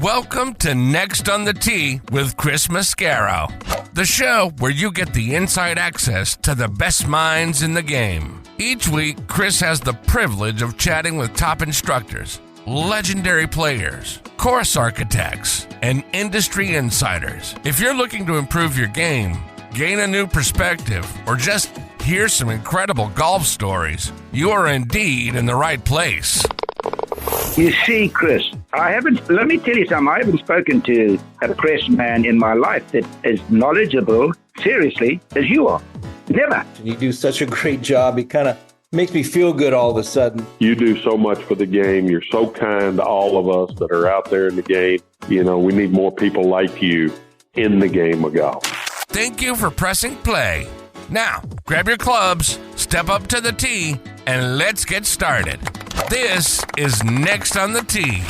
Welcome to Next on the Tee with Chris Mascaro, the show where you get the inside access to the best minds in the game. Each week, Chris has the privilege of chatting with top instructors, legendary players, course architects, and industry insiders. If you're looking to improve your game, gain a new perspective, or just hear some incredible golf stories, you are indeed in the right place. You see, Chris, let me tell you something. I haven't spoken to a press man in my life that is knowledgeable, seriously, as you are. Never. You do such a great job. It kind of makes me feel good all of a sudden. You do so much for the game. You're so kind to all of us that are out there in the game. You know, we need more people like you in the game of golf. Thank you for pressing play. Now, grab your clubs, step up to the tee, and let's get started. This is Next on the Tee.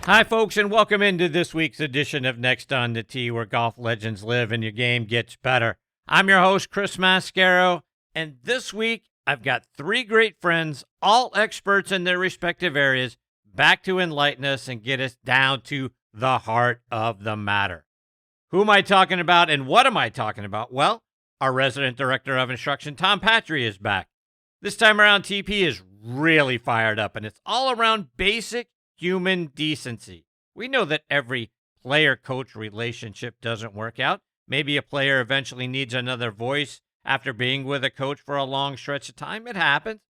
Hi, folks, and welcome into this week's edition of Next on the Tee, where golf legends live and your game gets better. I'm your host, Chris Mascaro, and this week I've got three great friends, all experts in their respective areas, back to enlighten us and get us down to the heart of the matter. Who am I talking about and what am I talking about? Well, our resident director of instruction, Tom Patri, is back. This time around, TP is really fired up, and it's all around basic human decency. We know that every player-coach relationship doesn't work out. Maybe a player eventually needs another voice after being with a coach for a long stretch of time. It happens.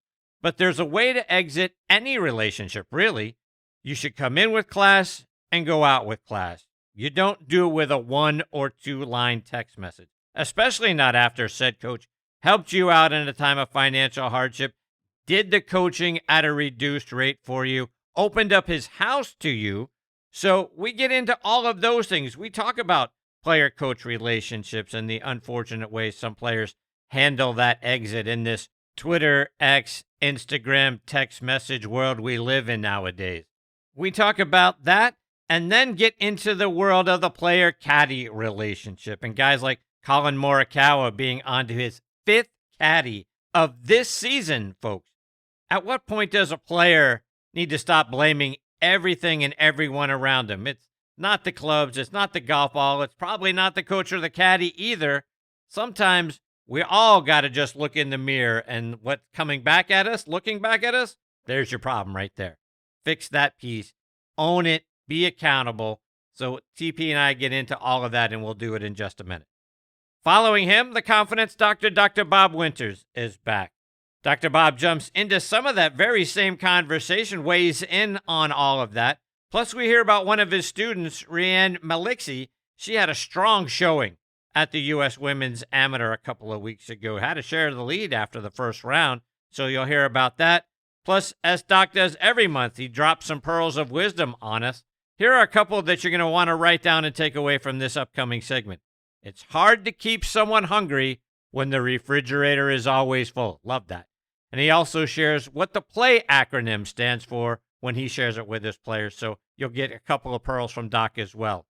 But there's a way to exit any relationship, really. You should come in with class and go out with class. You don't do it with a 1 or 2 line text message, especially not after said coach helped you out in a time of financial hardship, did the coaching at a reduced rate for you, opened up his house to you. So we get into all of those things. We talk about player-coach relationships and the unfortunate ways some players handle that exit in this Twitter, X, Instagram, text message world we live in nowadays. We talk about that and then get into the world of the player-caddy relationship and guys like Collin Morikawa being onto his 5th caddy of this season, folks. At what point does a player need to stop blaming everything and everyone around him? It's not the clubs, it's not the golf ball, it's probably not the coach or the caddy either. Sometimes we all got to just look in the mirror and what's coming back at us, looking back at us, there's your problem right there. Fix that piece, own it, be accountable. So TP and I get into all of that, and we'll do it in just a minute. Following him, the confidence doctor, Dr. Bob Winters, is back. Dr. Bob jumps into some of that very same conversation, weighs in on all of that. Plus, we hear about one of his students, Rianne Malixi. She had a strong showing at the U.S. Women's Amateur a couple of weeks ago. Had to share the lead after the first round, so you'll hear about that. Plus, as Doc does every month, he drops some pearls of wisdom on us. Here are a couple that you're going to want to write down and take away from this upcoming segment. It's hard to keep someone hungry when the refrigerator is always full. Love that. And he also shares what the play acronym stands for when he shares it with his players. So you'll get a couple of pearls from Doc as well.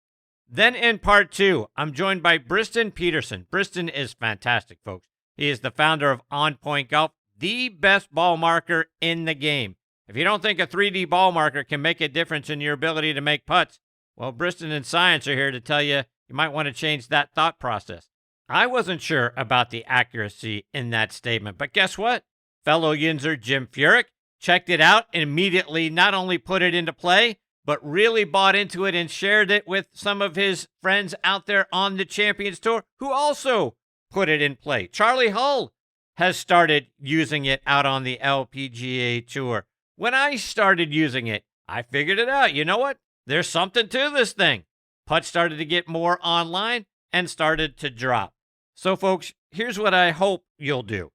Then in part 2, I'm joined by Briston Peterson. Briston is fantastic, folks. He is the founder of On Point Golf, the best ball marker in the game. If you don't think a 3D ball marker can make a difference in your ability to make putts, well, Briston and Science are here to tell you you might want to change that thought process. I wasn't sure about the accuracy in that statement, but guess what? Fellow Yinzer Jim Furyk checked it out and immediately not only put it into play, but really bought into it and shared it with some of his friends out there on the Champions Tour who also put it in play. Charlie Hull has started using it out on the LPGA Tour. When I started using it, I figured it out. You know what? There's something to this thing. Putt started to get more online and started to drop. So, folks, here's what I hope you'll do.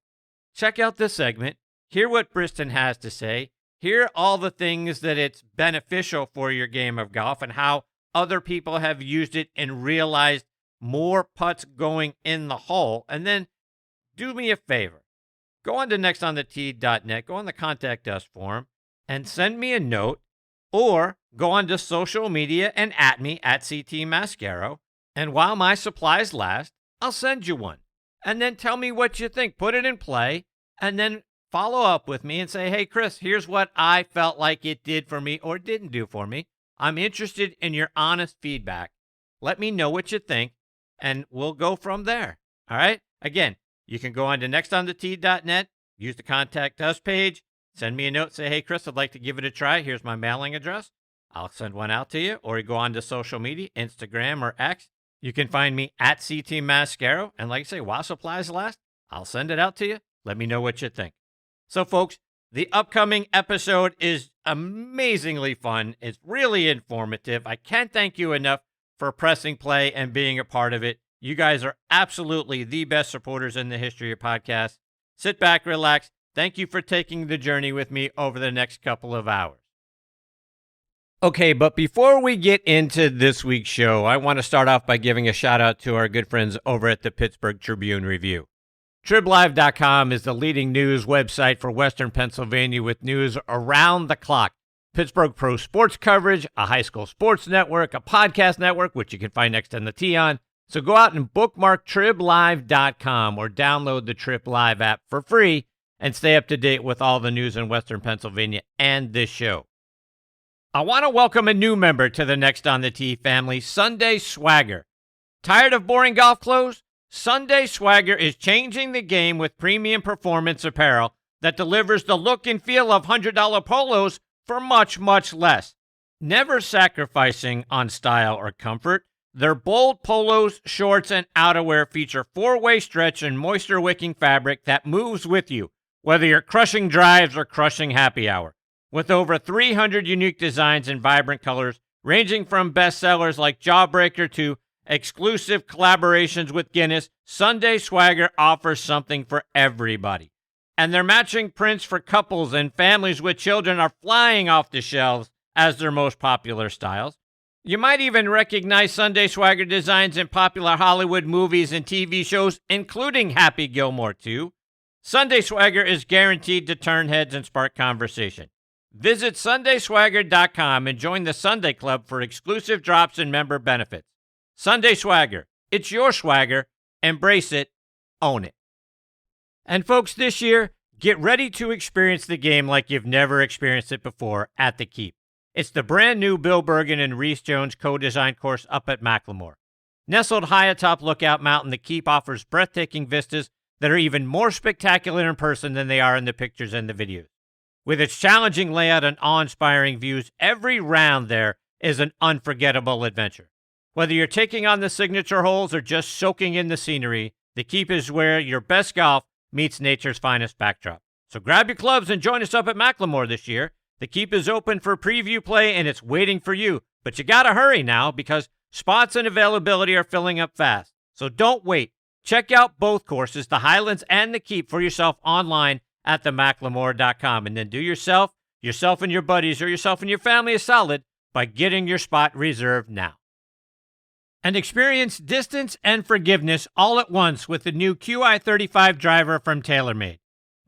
Check out this segment, hear what Briston has to say, hear all the things that it's beneficial for your game of golf and how other people have used it and realized more putts going in the hole. And then do me a favor. Go on to nextonthetee.net, go on the Contact Us form, and send me a note, or go on to social media and at me at CT Mascaro. And while my supplies last, I'll send you one. And then tell me what you think. Put it in play, and then follow up with me and say, hey, Chris, here's what I felt like it did for me or didn't do for me. I'm interested in your honest feedback. Let me know what you think, and we'll go from there. All right? Again, you can go on to nextonthetee.net, use the Contact Us page, send me a note, say, hey, Chris, I'd like to give it a try. Here's my mailing address. I'll send one out to you. Or you go on to social media, Instagram or X. You can find me at CT Mascaro. And like I say, while supplies last, I'll send it out to you. Let me know what you think. So, folks, the upcoming episode is amazingly fun. It's really informative. I can't thank you enough for pressing play and being a part of it. You guys are absolutely the best supporters in the history of podcasts. Sit back, relax. Thank you for taking the journey with me over the next couple of hours. Okay, but before we get into this week's show, I want to start off by giving a shout out to our good friends over at the Pittsburgh Tribune-Review. TribLive.com is the leading news website for Western Pennsylvania with news around the clock. Pittsburgh pro sports coverage, a high school sports network, a podcast network, which you can find Next on the Tee on. So go out and bookmark TribLive.com or download the Trip Live app for free and stay up to date with all the news in Western Pennsylvania and this show. I want to welcome a new member to the Next on the Tee family, Sunday Swagger. Tired of boring golf clothes? Sunday Swagger is changing the game with premium performance apparel that delivers the look and feel of $100 polos for much, much less. Never sacrificing on style or comfort, their bold polos, shorts, and outerwear feature four-way stretch and moisture-wicking fabric that moves with you, whether you're crushing drives or crushing happy hour. With over 300 unique designs and vibrant colors, ranging from bestsellers like Jawbreaker to exclusive collaborations with Guinness, Sunday Swagger offers something for everybody. And their matching prints for couples and families with children are flying off the shelves as their most popular styles. You might even recognize Sunday Swagger designs in popular Hollywood movies and TV shows, including Happy Gilmore 2. Sunday Swagger is guaranteed to turn heads and spark conversation. Visit SundaySwagger.com and join the Sunday Club for exclusive drops and member benefits. Sunday Swagger. It's your swagger. Embrace it. Own it. And folks, this year, get ready to experience the game like you've never experienced it before at the Keep. It's the brand new Bill Bergen and Reese Jones co-designed course up at Macklemore. Nestled high atop Lookout Mountain, the Keep offers breathtaking vistas that are even more spectacular in person than they are in the pictures and the videos. With its challenging layout and awe-inspiring views, every round there is an unforgettable adventure. Whether you're taking on the signature holes or just soaking in the scenery, the Keep is where your best golf meets nature's finest backdrop. So grab your clubs and join us up at Macklemore this year. The Keep is open for preview play and it's waiting for you. But you gotta hurry now because spots and availability are filling up fast. So don't wait. Check out both courses, the Highlands and the Keep, for yourself online at themacklemore.com. And then do yourself and your buddies, or yourself and your family a solid by getting your spot reserved now. And experience distance and forgiveness all at once with the new QI35 driver from TaylorMade.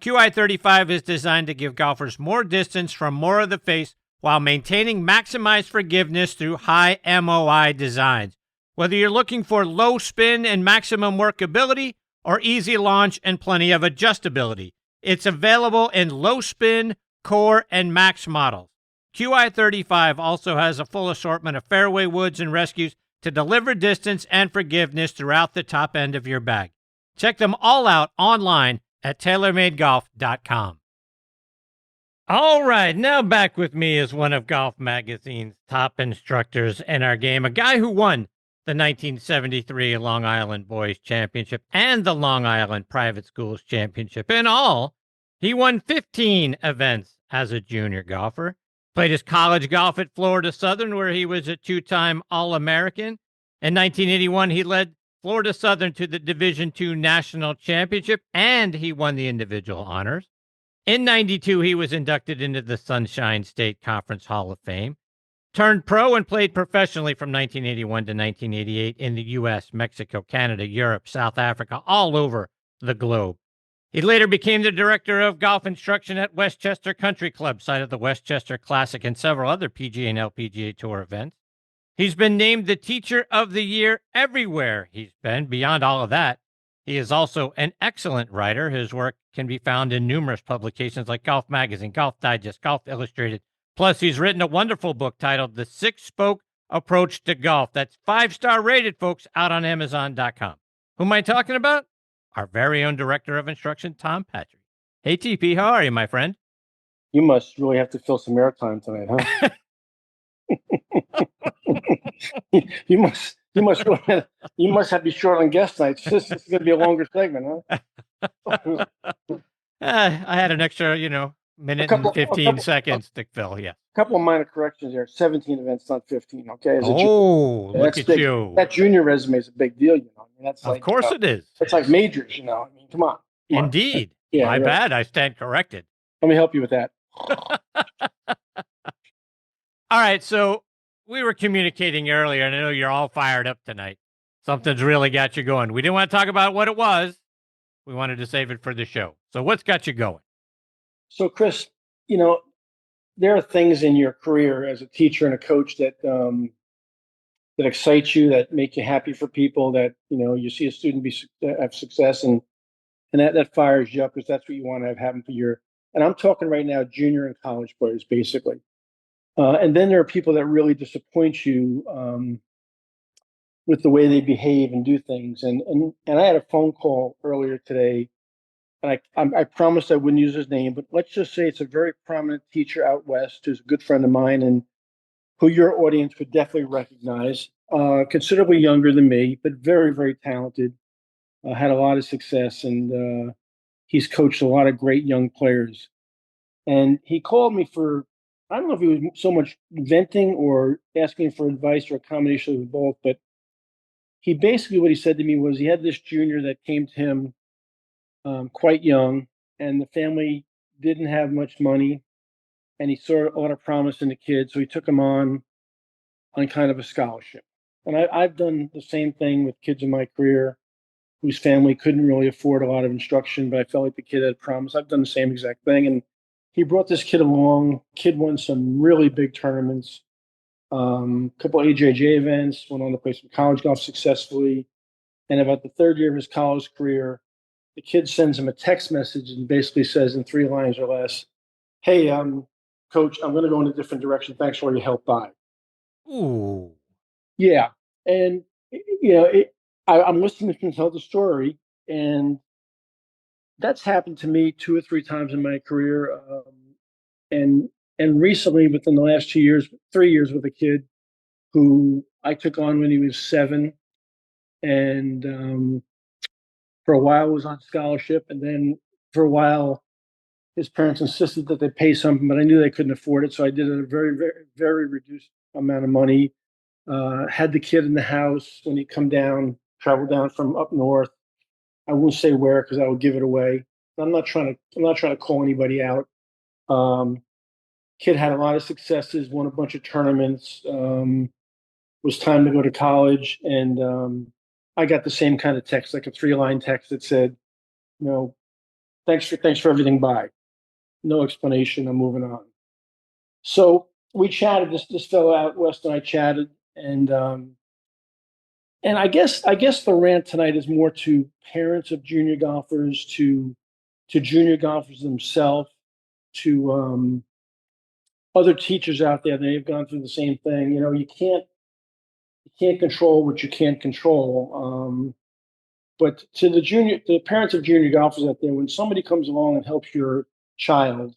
QI35 is designed to give golfers more distance from more of the face while maintaining maximized forgiveness through high MOI designs. Whether you're looking for low spin and maximum workability or easy launch and plenty of adjustability, it's available in low spin, core, and max models. QI35 also has a full assortment of fairway woods and rescues to deliver distance and forgiveness throughout the top end of your bag. Check them all out online at TaylorMadeGolf.com. All right, now back with me is one of Golf Magazine's top instructors in our game, a guy who won the 1973 Long Island Boys Championship and the Long Island Private Schools Championship. In all, he won 15 events as a junior golfer. Played his college golf at Florida Southern, where he was a two-time All-American. In 1981, he led Florida Southern to the Division II National Championship, and he won the individual honors. In 92, he was inducted into the Sunshine State Conference Hall of Fame. Turned pro and played professionally from 1981 to 1988 in the U.S., Mexico, Canada, Europe, South Africa, all over the globe. He later became the director of golf instruction at Westchester Country Club, site of the Westchester Classic and several other PGA and LPGA Tour events. He's been named the Teacher of the Year everywhere he's been. Beyond all of that, he is also an excellent writer. His work can be found in numerous publications like Golf Magazine, Golf Digest, Golf Illustrated, Plus, he's written a wonderful book titled The Six-Spoke Approach to Golf. That's 5-star rated, folks, out on Amazon.com. Who am I talking about? Our very own Director of Instruction, Tom Patri. Hey, TP, how are you, my friend? You must really have to fill some airtime tonight, huh? you must have to be short on guest nights. This is going to be a longer segment, huh? I had an extra, minute and 15 seconds to fill. Yeah. A couple of minor corrections there. 17 events, not 15. Okay. Look at big. you. That junior resume is a big deal. That's of course it is. It's like majors. Come on. Indeed. Yeah, My bad. I stand corrected. Let me help you with that. All right. So we were communicating earlier, and I know you're all fired up tonight. Something's really got you going. We didn't want to talk about what it was. We wanted to save it for the show. So what's got you going? So, Chris, there are things in your career as a teacher and a coach that excite you, that make you happy for people, that, you see a student have success and that fires you up because that's what you want to have happen for and I'm talking right now, junior and college players, basically. And then there are people that really disappoint you with the way they behave and do things. And I had a phone call earlier today, and I promised I wouldn't use his name, but let's just say it's a very prominent teacher out west who's a good friend of mine and who your audience would definitely recognize. Considerably younger than me, but very, very talented. Had a lot of success, and he's coached a lot of great young players. And he called me for, I don't know if he was so much venting or asking for advice or a combination of both, but he basically, what he said to me was he had this junior that came to him quite young, and the family didn't have much money, and he saw a lot of promise in the kid, so he took him on kind of a scholarship. And I've done the same thing with kids in my career whose family couldn't really afford a lot of instruction, but I felt like the kid had promise. I've done the same exact thing. And he brought this kid along. Kid won some really big tournaments, couple AJJ events, went on to play some college golf successfully. And about the third year of his college career, the kid sends him a text message and basically says in 3 lines or less, "Hey, coach, I'm going to go in a different direction. Thanks for all your help. Bye." Ooh. Yeah. And, I'm listening to him tell the story, and that's happened to me 2 or 3 times in my career. And recently, within the last 3 years, with a kid who I took on when he was 7, and for a while was on scholarship, and then for a while his parents insisted that they pay something, but I knew they couldn't afford it, so I did it at a very, very, very reduced amount of money. Had the kid in the house when he come down, travel down from up north. I won't say where because I would give it away. I'm not trying to call anybody out. Kid had a lot of successes, won a bunch of tournaments. Was time to go to college, and I got the same kind of text, like a 3-line text that said, thanks for everything. Bye. No explanation. I'm moving on. So we chatted. This fellow out west and I chatted, and I guess the rant tonight is more to parents of junior golfers, to junior golfers themselves, to other teachers out there that have gone through the same thing. You can't control what you can't control. But to the parents of junior golfers out there, when somebody comes along and helps your child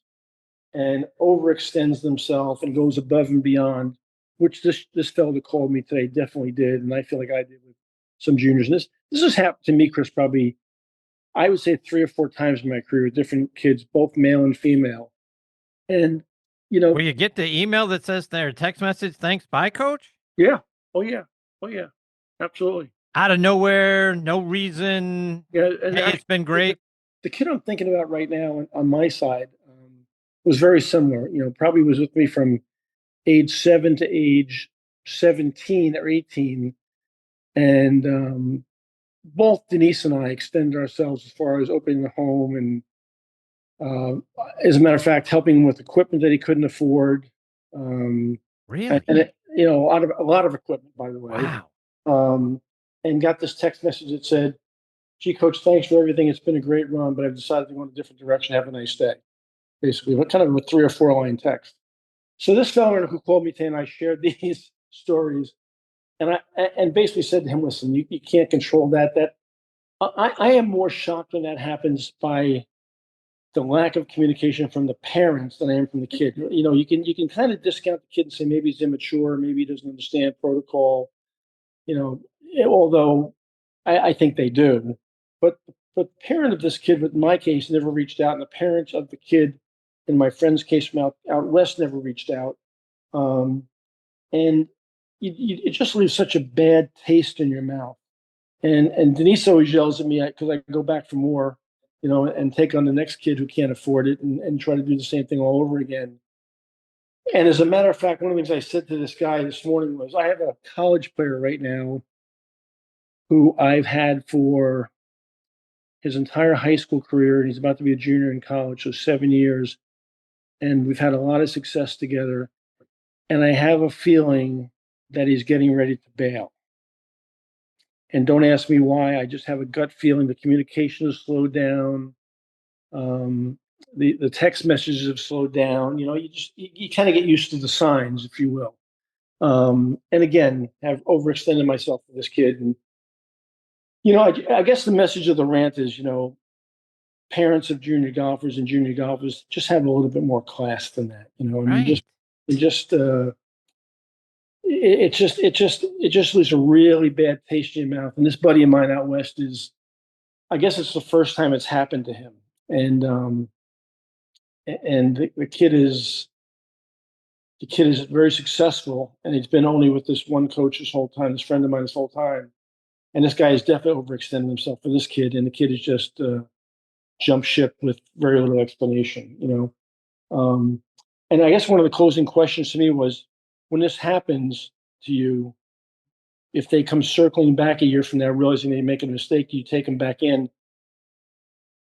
and overextends themselves and goes above and beyond, which this fellow that called me today definitely did, and I feel like I did with some juniors. And this has happened to me, Chris, probably, I would say 3 or 4 times in my career with different kids, both male and female. And, Will you get the email that says their text message, "Thanks, bye, coach"? Yeah. Oh, yeah. Absolutely. Out of nowhere, no reason. Yeah. And hey, it's been great. The kid I'm thinking about right now on my side was very similar. Probably was with me from age 7 to age 17 or 18. And both Denise and I extended ourselves as far as opening the home and, as a matter of fact, helping him with equipment that he couldn't afford. Really? And a lot of equipment, by the way. Wow. And got this text message that said, "Gee, coach, thanks for everything. It's been a great run, but I've decided to go in a different direction. Have a nice day." Basically, kind of a 3 or 4 line text. So this fellow who called me today and I shared these stories, and I basically said to him, listen, you can't control that. I am more shocked when that happens by the lack of communication from the parents than I am from the kid. You can kind of discount the kid and say maybe he's immature, maybe he doesn't understand protocol. Although I think they do, but the parent of this kid, in my case, never reached out, and the parents of the kid, in my friend's case from out west, never reached out, and it just leaves such a bad taste in your mouth. And Denise always yells at me because I go back for more, and take on the next kid who can't afford it and try to do the same thing all over again. And as a matter of fact, one of the things I said to this guy this morning was, I have a college player right now who I've had for his entire high school career, and he's about to be a junior in college, so 7 years. And we've had a lot of success together. And I have a feeling that he's getting ready to bail. And don't ask me why. I just have a gut feeling the communication has slowed down. The text messages have slowed down. You kind of get used to the signs, if you will. And again, have overextended myself for this kid. And I guess the message of the rant is, parents of junior golfers and junior golfers just have a little bit more class than that. Right. It just leaves a really bad taste in your mouth. And this buddy of mine out west I guess it's the first time it's happened to him. And the kid is very successful, and he's been only with this one coach this whole time, this friend of mine this whole time. And this guy is definitely overextending himself for this kid, and the kid is just jump ship with very little explanation. And I guess one of the closing questions to me was, when this happens to you, if they come circling back a year from now, realizing they make a mistake, do you take them back in?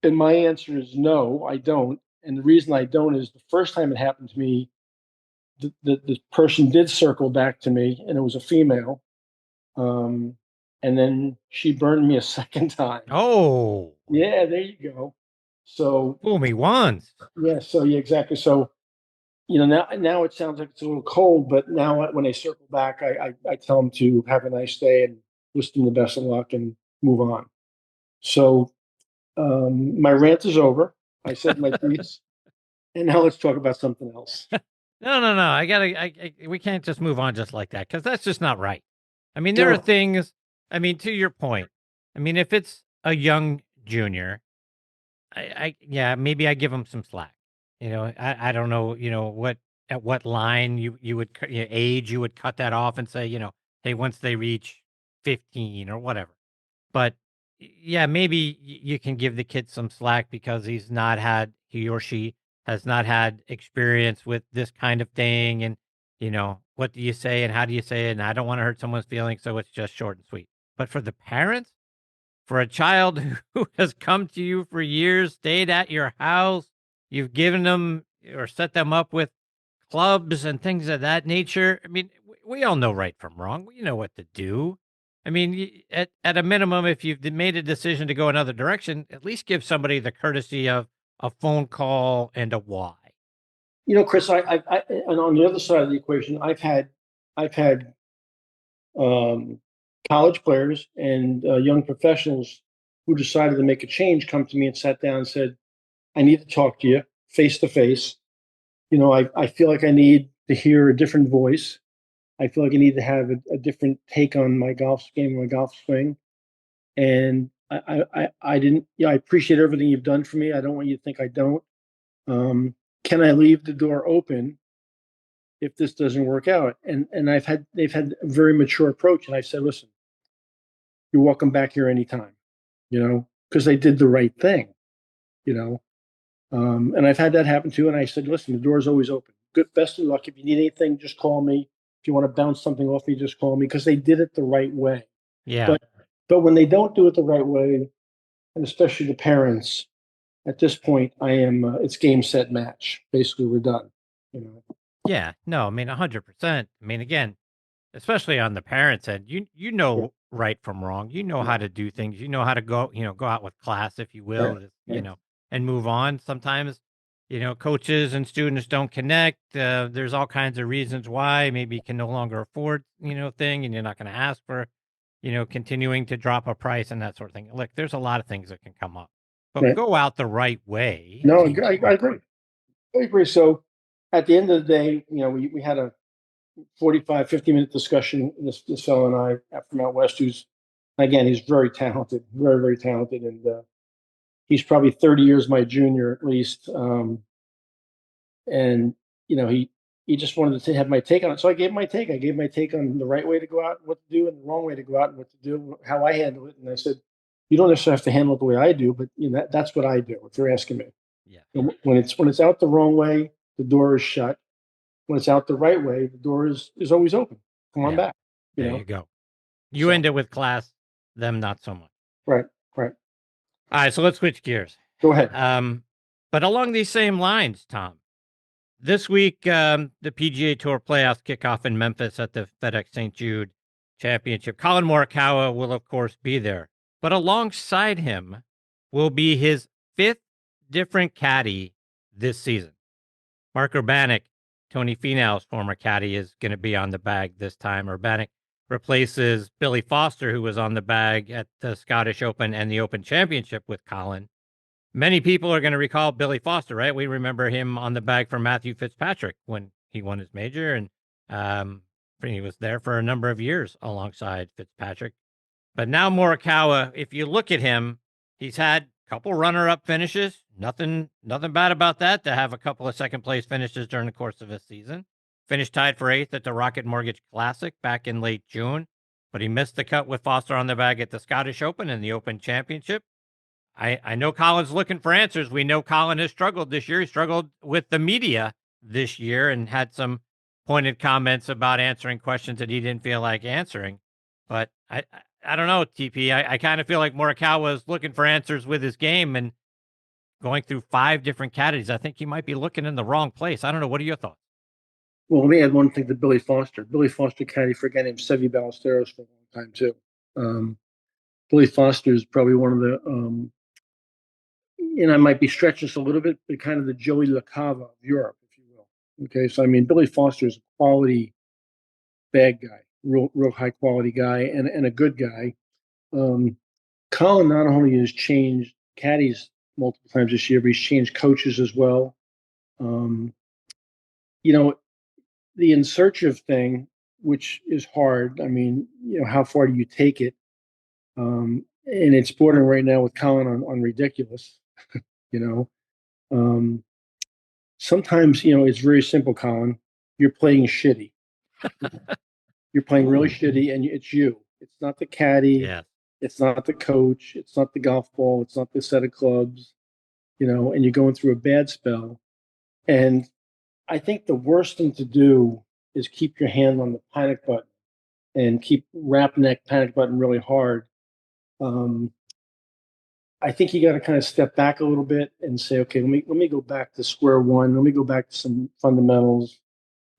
And my answer is no, I don't. And the reason I don't is the first time it happened to me, the person did circle back to me, and it was a female. And then she burned me a second time. Oh. Yeah, there you go. So Fool me once. yeah, exactly. So now it sounds like it's a little cold, but now when they circle back, I tell them to have a nice day and wish them the best of luck and move on. So my rant is over. I said my piece, and now let's talk about something else. No. We can't just move on just like that, because that's just not right. I mean, there are things. I mean, to your point. I mean, if it's a young junior, maybe I give them some slack. I don't know. At what line you would age you would cut that off and say, hey, once they reach 15 or whatever. But yeah, maybe you can give the kid some slack because he or she has not had experience with this kind of thing. And, what do you say and how do you say it? And I don't want to hurt someone's feelings. So it's just short and sweet. But for the parents, for a child who has come to you for years, stayed at your house, you've given them or set them up with clubs and things of that nature. I mean, we all know right from wrong. We know what to do. I mean, at a minimum, if you've made a decision to go another direction, at least give somebody the courtesy of a phone call and a why. Chris, and on the other side of the equation, I've had college players and young professionals who decided to make a change come to me and sat down and said, I need to talk to you face to face. I feel like I need to hear a different voice. I feel like I need to have a different take on my golf game, my golf swing. And I didn't, I appreciate everything you've done for me. I don't want you to think I don't. Can I leave the door open if this doesn't work out? And they've had a very mature approach. And I said, listen, you're welcome back here anytime, because they did the right thing, and I've had that happen too. And I said, listen, the door's always open. Good, best of luck. If you need anything, just call me. If you want to bounce something off me, just call me, because they did it the right way. Yeah. But when they don't do it the right way, and especially the parents, at this point, it's game, set, match. Basically, we're done. Yeah. No, I mean, 100%. I mean, again, especially on the parents' end, you know right from wrong. You know how to do things. You know how to go out with class, if you will, and move on. Sometimes, coaches and students don't connect. There's all kinds of reasons why. Maybe you can no longer afford, thing, and you're not going to ask for, continuing to drop a price and that sort of thing. Look, there's a lot of things that can come up, but Right. go out the right way. No, I agree. I agree. So at the end of the day, we had a 45, 50-minute discussion, this fellow and I, from out west, who's, again, he's very talented, very, very talented. And he's probably 30 years my junior at least. And, he just wanted to have my take on it. So I gave my take. I gave my take on the right way to go out and what to do, and the wrong way to go out and what to do, how I handle it. And I said, you don't necessarily have to handle it the way I do, but that's what I do, if you're asking me. Yeah. When it's out the wrong way, the door is shut. When it's out the right way, the door is always open. Come on back. There you go. You end it with class, them not so much. Right. All right, so let's switch gears. Go ahead. But along these same lines, Tom, this week, the PGA Tour playoffs kick off in Memphis at the FedEx St. Jude Championship. Collin Morikawa will, of course, be there. But alongside him will be his 5th different caddy this season. Mark Urbanek, Tony Finau's former caddy, is going to be on the bag this time. Urbanek replaces Billy Foster, who was on the bag at the Scottish Open and the Open Championship with Collin. Many people are going to recall Billy Foster, right? We remember him on the bag for Matthew Fitzpatrick when he won his major, and he was there for a number of years alongside Fitzpatrick. But now Morikawa, if you look at him, he's had a couple runner-up finishes. Nothing bad about that, to have a couple of second-place finishes during the course of a season. Finished tied for 8th at the Rocket Mortgage Classic back in late June, but he missed the cut with Foster on the bag at the Scottish Open and the Open Championship. I know Collin's looking for answers. We know Collin has struggled this year. He struggled with the media this year and had some pointed comments about answering questions that he didn't feel like answering. But I don't know, TP. I kind of feel like Morikawa is looking for answers with his game and going through 5 different caddies. I think he might be looking in the wrong place. I don't know. What are your thoughts? Well, let me add one thing to Billy Foster. Billy Foster caddy for a guy named Seve Ballesteros for a long time, too. Billy Foster is probably one of the, I might be stretching this a little bit, but kind of the Joey LaCava of Europe, if you will. Okay, so Billy Foster is a quality bag guy, real high quality guy, and a good guy. Collin not only has changed caddies multiple times this year, but he's changed coaches as well. The in search of thing, which is hard. How far do you take it? And it's bordering right now with Collin on ridiculous. Sometimes, it's very simple, Collin. You're playing shitty. You're playing really shitty, and it's you. It's not the caddy. Yeah. It's not the coach. It's not the golf ball. It's not the set of clubs. And you're going through a bad spell. And I think the worst thing to do is keep your hand on the panic button and keep rapping that panic button really hard. I think you got to kind of step back a little bit and say, okay, let me go back to square one. Let me go back to some fundamentals.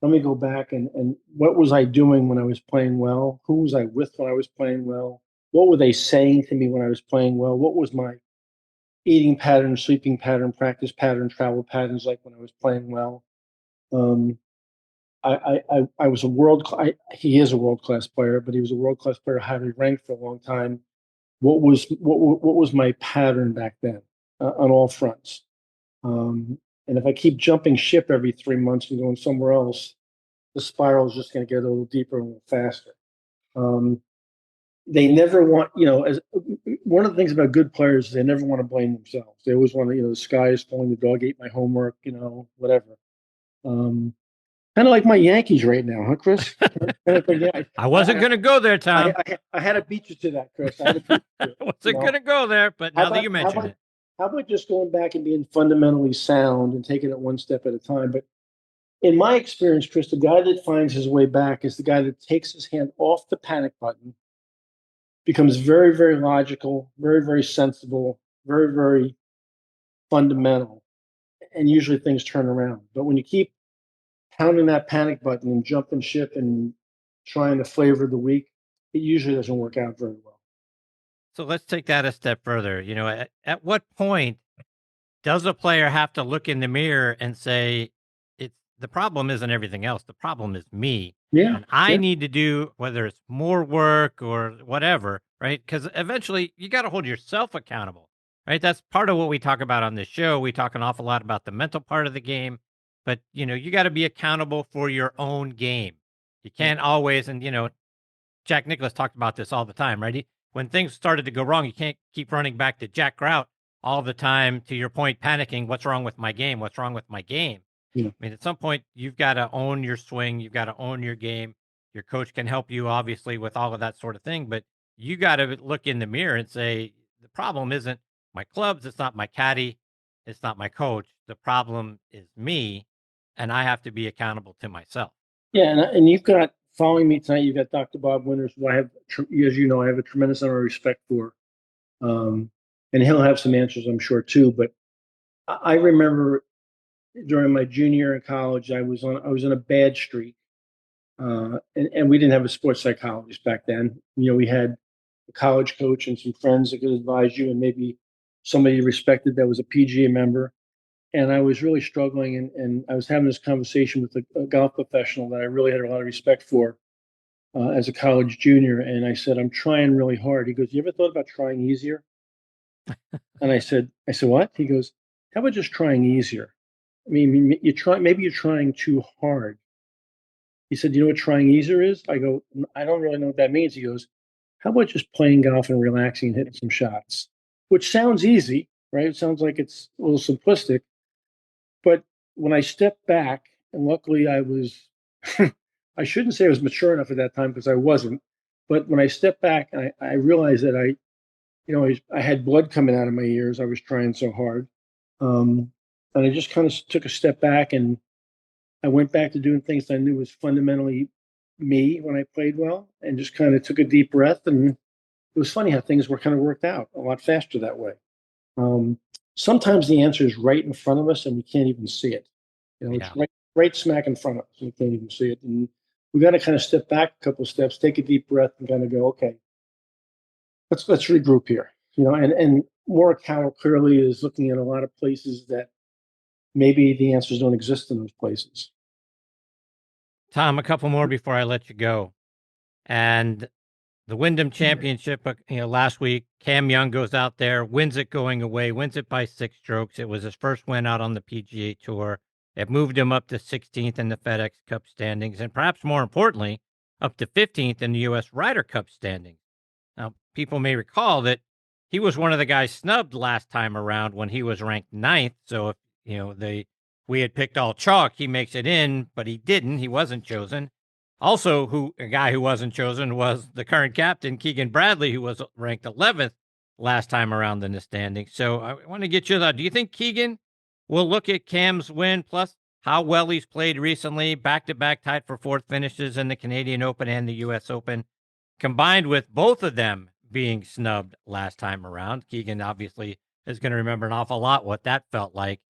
Let me go back and what was I doing when I was playing well? Who was I with when I was playing well? What were they saying to me when I was playing well? What was my eating pattern, sleeping pattern, practice pattern, travel patterns like when I was playing well? I was he is a world-class player, but he was a world-class player, highly ranked for a long time. What was my pattern back then on all fronts? And if I keep jumping ship every 3 months and going somewhere else, the spiral is just going to get a little deeper and a little faster. They never want, as one of the things about good players is they never want to blame themselves. They always want to, the sky is falling, the dog ate my homework, whatever. Kind of like my Yankees right now, huh, Chris? I wasn't going to go there, Tom. I had to beat you to that, Chris. I wasn't going to go there, but now that you mentioned it. How about just going back and being fundamentally sound and taking it one step at a time? But in my experience, Chris, the guy that finds his way back is the guy that takes his hand off the panic button, becomes very, very logical, very, very sensible, very, very fundamental, and usually things turn around. But when you keep pounding that panic button and jumping ship and trying to flavor the week, it usually doesn't work out very well. So let's take that a step further. At what point does a player have to look in the mirror and say, it's the problem isn't everything else. The problem is me. Yeah. And I need to do, whether it's more work or whatever, right? Because eventually you got to hold yourself accountable, right? That's part of what we talk about on this show. We talk an awful lot about the mental part of the game, but you got to be accountable for your own game. You can't always, and Jack Nicklaus talked about this all the time, right? When things started to go wrong, you can't keep running back to Jack Grout all the time, to your point, panicking, what's wrong with my game? What's wrong with my game? Yeah. I mean, at some point, you've got to own your swing. You've got to own your game. Your coach can help you, obviously, with all of that sort of thing. But you got to look in the mirror and say, the problem isn't my clubs. It's not my caddy. It's not my coach. The problem is me, and I have to be accountable to myself. Yeah, and you've got, following me tonight, you've got Dr. Bob Winters, who I have, as you know, I have a tremendous amount of respect for. And he'll have some answers, I'm sure, too. But I remember during my junior year in college, I was on a bad streak. And we didn't have a sports psychologist back then. We had a college coach and some friends that could advise you, and maybe somebody you respected that was a PGA member. And I was really struggling, and I was having this conversation with a golf professional that I really had a lot of respect for as a college junior. And I said, I'm trying really hard. He goes, you ever thought about trying easier? And I said, what? He goes, how about just trying easier? I mean, maybe you're trying too hard. He said, you know what trying easier is? I go, I don't really know what that means. He goes, how about just playing golf and relaxing and hitting some shots? Which sounds easy, right? It sounds like it's a little simplistic. But when I stepped back, and luckily I was, I shouldn't say I was mature enough at that time because I wasn't. But when I stepped back, I realized that I had blood coming out of my ears. I was trying so hard. And I just kind of took a step back, and I went back to doing things I knew was fundamentally me when I played well, and just kind of took a deep breath. And it was funny how things were kind of worked out a lot faster that way. Sometimes the answer is right in front of us and we can't even see it. It's right smack in front of us and we can't even see it. And we got to kind of step back a couple of steps, take a deep breath, and kind of go, okay, let's regroup here. And Morikawa clearly is looking at a lot of places that maybe the answers don't exist in those places. Tom, a couple more before I let you go. And the Wyndham Championship, last week, Cam Young goes out there, wins it going away, wins it by 6 strokes. It was his first win out on the PGA Tour. It moved him up to 16th in the FedEx Cup standings, and perhaps more importantly, up to 15th in the U.S. Ryder Cup standings. Now, people may recall that he was one of the guys snubbed last time around when he was ranked 9th. So if we had picked all chalk, he makes it in, but he didn't. He wasn't chosen. Also, a guy who wasn't chosen was the current captain, Keegan Bradley, who was ranked 11th last time around in the standings. So I want to get your thought. Do you think Keegan will look at Cam's win, plus how well he's played recently, back-to-back tied for 4th finishes in the Canadian Open and the U.S. Open, combined with both of them being snubbed last time around? Keegan obviously is going to remember an awful lot what that felt like.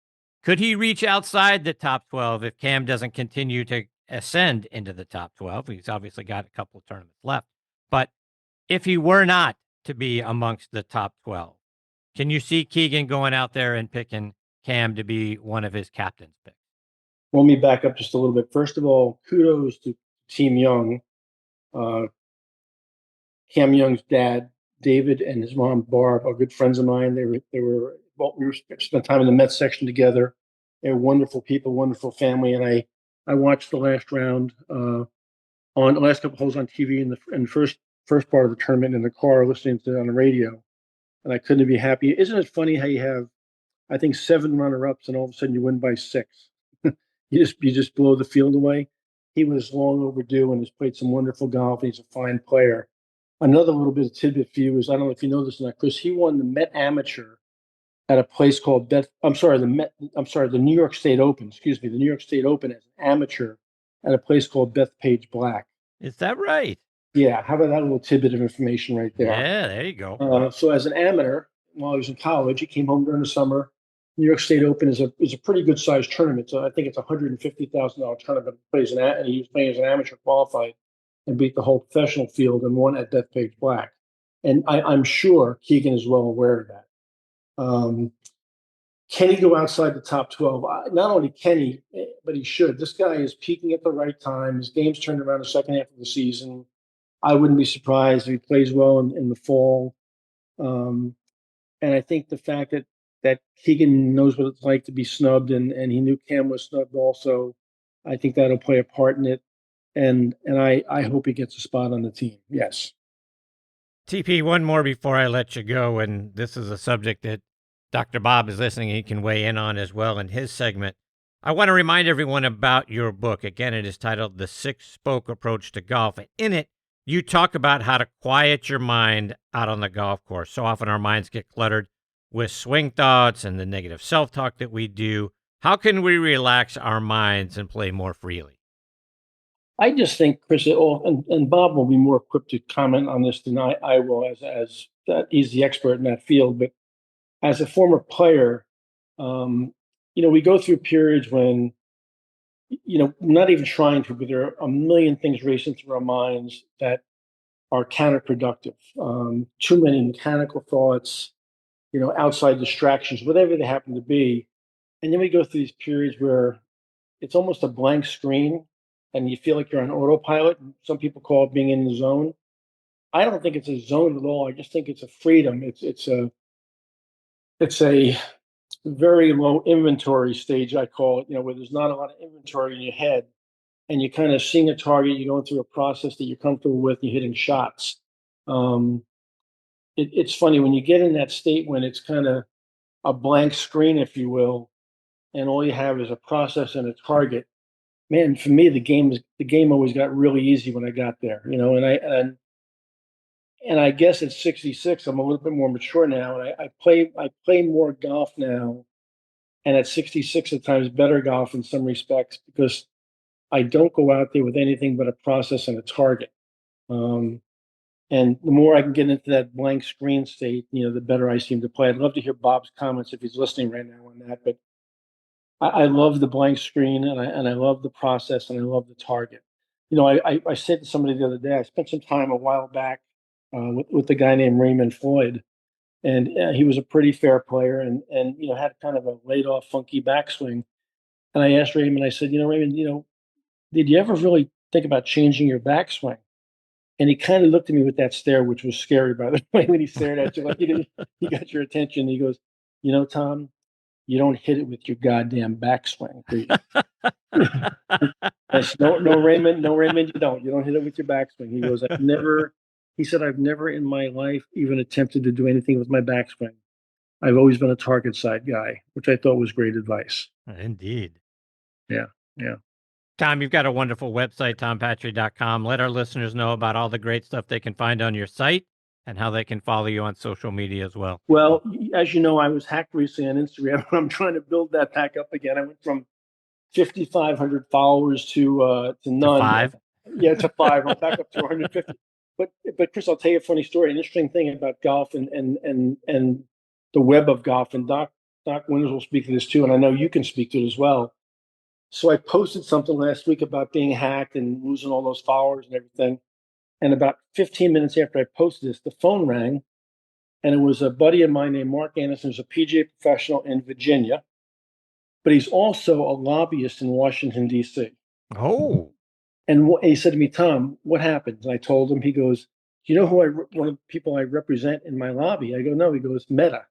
Could he reach outside the top 12 if Cam doesn't continue to ascend into the top 12? He's obviously got a couple of tournaments left. But if he were not to be amongst the top 12, can you see Keegan going out there and picking Cam to be one of his captain's picks? Let me back up just a little bit. First of all, kudos to Team Young. Cam Young's dad, David, and his mom, Barb, are good friends of mine. We spent time in the Mets section together. They're wonderful people, wonderful family. And I watched the last round on the last couple holes on TV in the first part of the tournament in the car, listening to it on the radio. And I couldn't be happy. Isn't it funny how you have, I think, 7 runner-ups and all of a sudden you win by 6? You just blow the field away. He was long overdue and has played some wonderful golf. He's a fine player. Another little bit of tidbit for you is, I don't know if you know this or not, Chris, he won the Met Amateur at a place called the New York State Open, the New York State Open as an amateur at a place called Bethpage Black. Is that right? Yeah. How about that little tidbit of information right there? Yeah, there you go. So as an amateur, while I was in college, he came home during the summer. New York State Open is a pretty good sized tournament. So I think it's $150,000 tournament. And he was playing as an amateur, qualified, and beat the whole professional field and won at Bethpage Black. And I'm sure Keegan is well aware of that. Can he go outside the top 12? Not only can he, but he should. This guy is peaking at the right time. His game's turned around the second half of the season. I wouldn't be surprised if he plays well in the fall. And I think the fact that Keegan knows what it's like to be snubbed, and he knew Cam was snubbed also, I think that'll play a part in it. And I hope he gets a spot on the team. Yes. TP, one more before I let you go, and this is a subject that Dr. Bob is listening. He can weigh in on as well in his segment. I want to remind everyone about your book. Again, it is titled The Six-Spoke Approach to Golf. And in it, you talk about how to quiet your mind out on the golf course. So often our minds get cluttered with swing thoughts and the negative self-talk that we do. How can we relax our minds and play more freely? I just think, Chris, and Bob will be more equipped to comment on this than I will, as that he's the expert in that field. But as a former player, we go through periods when, not even trying to, but there are a million things racing through our minds that are counterproductive. Too many mechanical thoughts, outside distractions, whatever they happen to be. And then we go through these periods where it's almost a blank screen and you feel like you're on autopilot. Some people call it being in the zone. I don't think it's a zone at all. I just think it's a freedom. It's a very low inventory stage, I call it, where there's not a lot of inventory in your head, and you're kind of seeing a target, you're going through a process that you're comfortable with, you're hitting shots. It's funny when you get in that state when it's kind of a blank screen, if you will, and all you have is a process and a target. Man, for me, the game always got really easy when I got there, and I guess at 66, I'm a little bit more mature now, and I play more golf now, and at 66, at times better golf in some respects because I don't go out there with anything but a process and a target. And the more I can get into that blank screen state, the better I seem to play. I'd love to hear Bob's comments if he's listening right now on that, but I love the blank screen, and I love the process, and I love the target. I said to somebody the other day, I spent some time a while back with a guy named Raymond Floyd, and he was a pretty fair player, and had kind of a laid off, funky backswing. And I asked Raymond, I said, Raymond, did you ever really think about changing your backswing? And he kind of looked at me with that stare, which was scary, by the way, when he stared at you, like he got your attention. He goes, Tom, you don't hit it with your goddamn backswing, do you? I said, no, Raymond, you don't hit it with your backswing. He goes, I've never in my life even attempted to do anything with my backswing. I've always been a target side guy, which I thought was great advice. Indeed. Yeah. Tom, you've got a wonderful website, tompatri.com. Let our listeners know about all the great stuff they can find on your site and how they can follow you on social media as well. Well, as you know, I was hacked recently on Instagram. I'm trying to build that back up again. I went from 5,500 followers to none. To 5? Yeah, to 5. I'm back up to 150. But Chris, I'll tell you a funny story. An interesting thing about golf and the web of golf. And Doc Winters will speak to this too, and I know you can speak to it as well. So I posted something last week about being hacked and losing all those followers and everything. And about 15 minutes after I posted this, the phone rang, and it was a buddy of mine named Mark Anderson, who's a PGA professional in Virginia, but he's also a lobbyist in Washington, D.C. Oh. And he said to me, Tom, what happened? And I told him. He goes, do you know who one of the people I represent in my lobby? I go, no. He goes, Meta.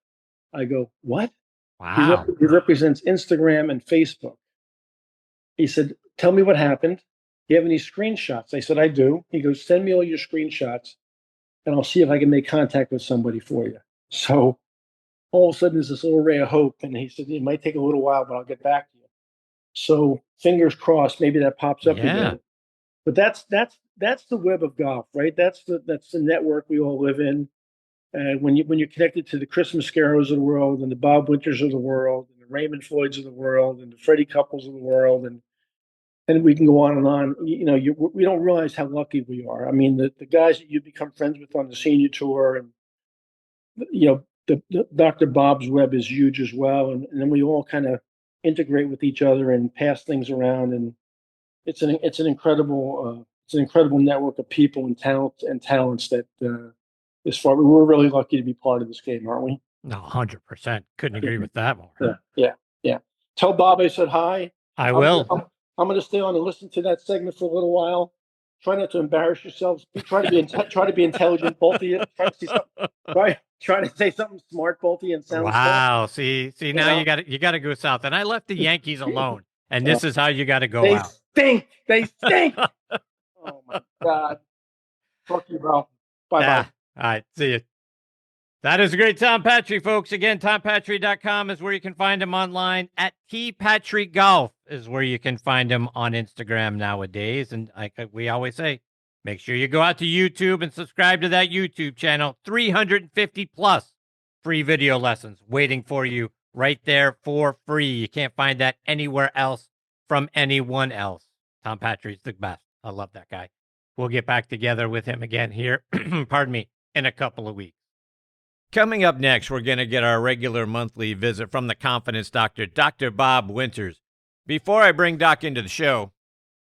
I go, what? Wow. He represents Instagram and Facebook. He said, tell me what happened. Do you have any screenshots? I said, I do. He goes, send me all your screenshots, and I'll see if I can make contact with somebody for you. So all of a sudden, there's this little ray of hope. And he said, it might take a little while, but I'll get back to you. So fingers crossed, maybe that pops up again. But that's the web of golf, right? That's the network we all live in. When you're connected to the Chris Mascaros of the world, and the Bob Winters of the world, and the Raymond Floyds of the world, and the Freddie Couples of the world, and we can go on and on. We don't realize how lucky we are. I mean, the guys that you become friends with on the senior tour, and the Dr. Bob's web is huge as well, and then we all kind of integrate with each other and pass things around, and it's an incredible network of people and talents that we're really lucky to be part of this game, aren't we? No, 100%. Couldn't agree with that more. Yeah. Tell Bob I said hi. I will. I'm going to stay on and listen to that segment for a little while. Try not to embarrass yourselves. Try to be intelligent, both of you. Try to say something smart, both of you, and sound smart. Wow. See, now you got to go south. And I left the Yankees alone. And this is how you got to go out. They stink. Oh my God. Fuck you, bro. Bye-bye. All right. See you. That is a great Tom Patri, folks. Again, tompatri.com is where you can find him online. At @tpatrigolf is where you can find him on Instagram nowadays. And like we always say, make sure you go out to YouTube and subscribe to that YouTube channel. 350 plus free video lessons waiting for you right there for free. You can't find that anywhere else from anyone else. Tom Patri's the best. I love that guy. We'll get back together with him again here, pardon me, in a couple of weeks. Coming up next, we're going to get our regular monthly visit from the confidence doctor, Dr. Bob Winters. Before I bring Doc into the show,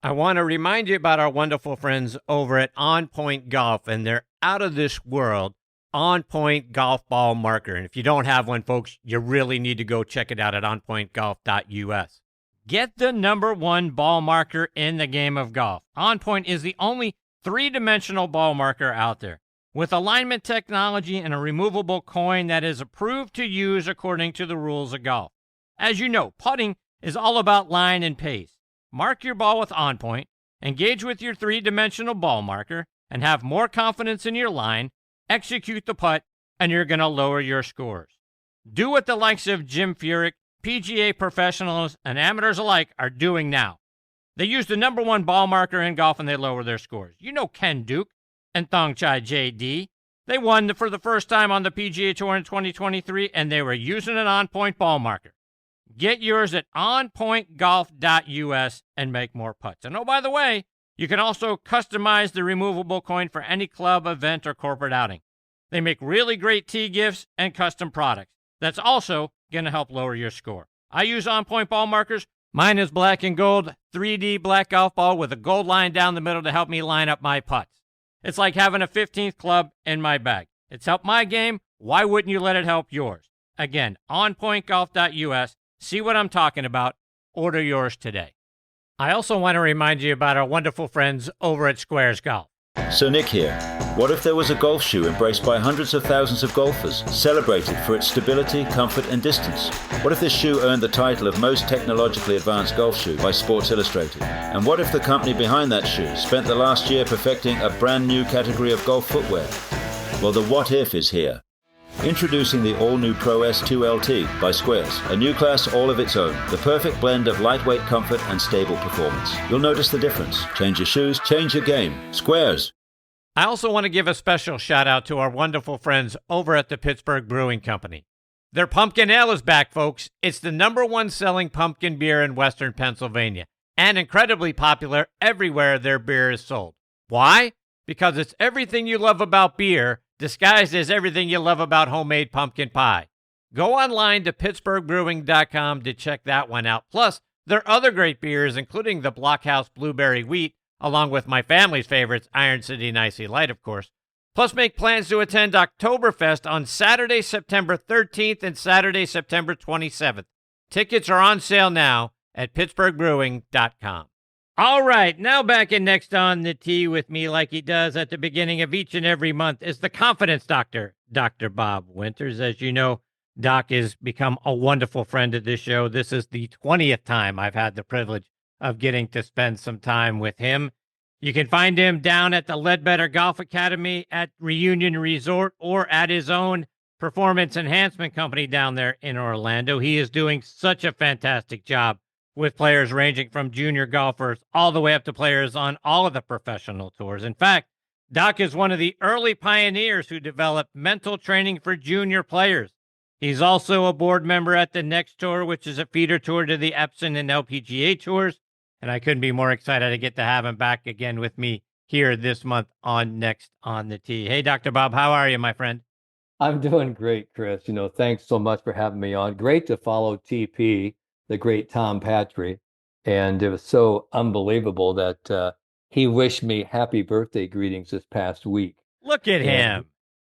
I want to remind you about our wonderful friends over at On Point Golf and their out-of-this-world On Point Golf Ball Marker. And if you don't have one, folks, you really need to go check it out at onpointgolf.us. Get the #1 ball marker in the game of golf. On Point is the only three-dimensional ball marker out there, with alignment technology and a removable coin that is approved to use according to the rules of golf. As you know, putting is all about line and pace. Mark your ball with On Point, engage with your three-dimensional ball marker, and have more confidence in your line, execute the putt, and you're going to lower your scores. Do what the likes of Jim Furyk, PGA professionals, and amateurs alike are doing now. They use the #1 ball marker in golf and they lower their scores. You know Ken Duke and Thongchai JD. They won for the first time on the PGA Tour in 2023, and they were using an On Point ball marker. Get yours at onpointgolf.us and make more putts. And oh, by the way, you can also customize the removable coin for any club, event, or corporate outing. They make really great tee gifts and custom products. That's also going to help lower your score. I use On Point ball markers. Mine is black and gold, 3D black golf ball with a gold line down the middle to help me line up my putts. It's like having a 15th club in my bag. It's helped my game. Why wouldn't you let it help yours? Again, onpointgolf.us. See what I'm talking about. Order yours today. I also want to remind you about our wonderful friends over at Squares Golf. So Nick here. What if there was a golf shoe embraced by hundreds of thousands of golfers, celebrated for its stability, comfort and distance? What if this shoe earned the title of most technologically advanced golf shoe by Sports Illustrated? And what if the company behind that shoe spent the last year perfecting a brand new category of golf footwear? Well, the what if is here. Introducing the all-new Pro S2 LT by Squares, a new class all of its own, the perfect blend of lightweight comfort and stable performance. You'll notice the difference. Change your shoes, change your game. Squares. I also want to give a special shout out to our wonderful friends over at the Pittsburgh Brewing Company. Their pumpkin ale is back, folks. It's the #1 selling pumpkin beer in Western Pennsylvania and incredibly popular everywhere their beer is sold. Why? Because it's everything you love about beer disguised as everything you love about homemade pumpkin pie. Go online to pittsburghbrewing.com to check that one out. Plus, their other great beers, including the Blockhouse Blueberry Wheat, along with my family's favorites, Iron City and Icy Light, of course. Plus, make plans to attend Oktoberfest on Saturday, September 13th and Saturday, September 27th. Tickets are on sale now at pittsburghbrewing.com. All right, now back in Next on the Tee with me, like he does at the beginning of each and every month, is the confidence doctor, Dr. Bob Winters. As you know, Doc has become a wonderful friend of this show. This is the 20th time I've had the privilege of getting to spend some time with him. You can find him down at the Ledbetter Golf Academy at Reunion Resort or at his own performance enhancement company down there in Orlando. He is doing such a fantastic job with players ranging from junior golfers all the way up to players on all of the professional tours. In fact, Doc is one of the early pioneers who developed mental training for junior players. He's also a board member at the Next Tour, which is a feeder tour to the Epson and LPGA tours. And I couldn't be more excited to get to have him back again with me here this month on Next on the Tee. Hey, Dr. Bob, how are you, my friend? I'm doing great, Chris. Thanks so much for having me on. Great to follow TP, the great Tom Patri. And it was so unbelievable that he wished me happy birthday greetings this past week. Look at him.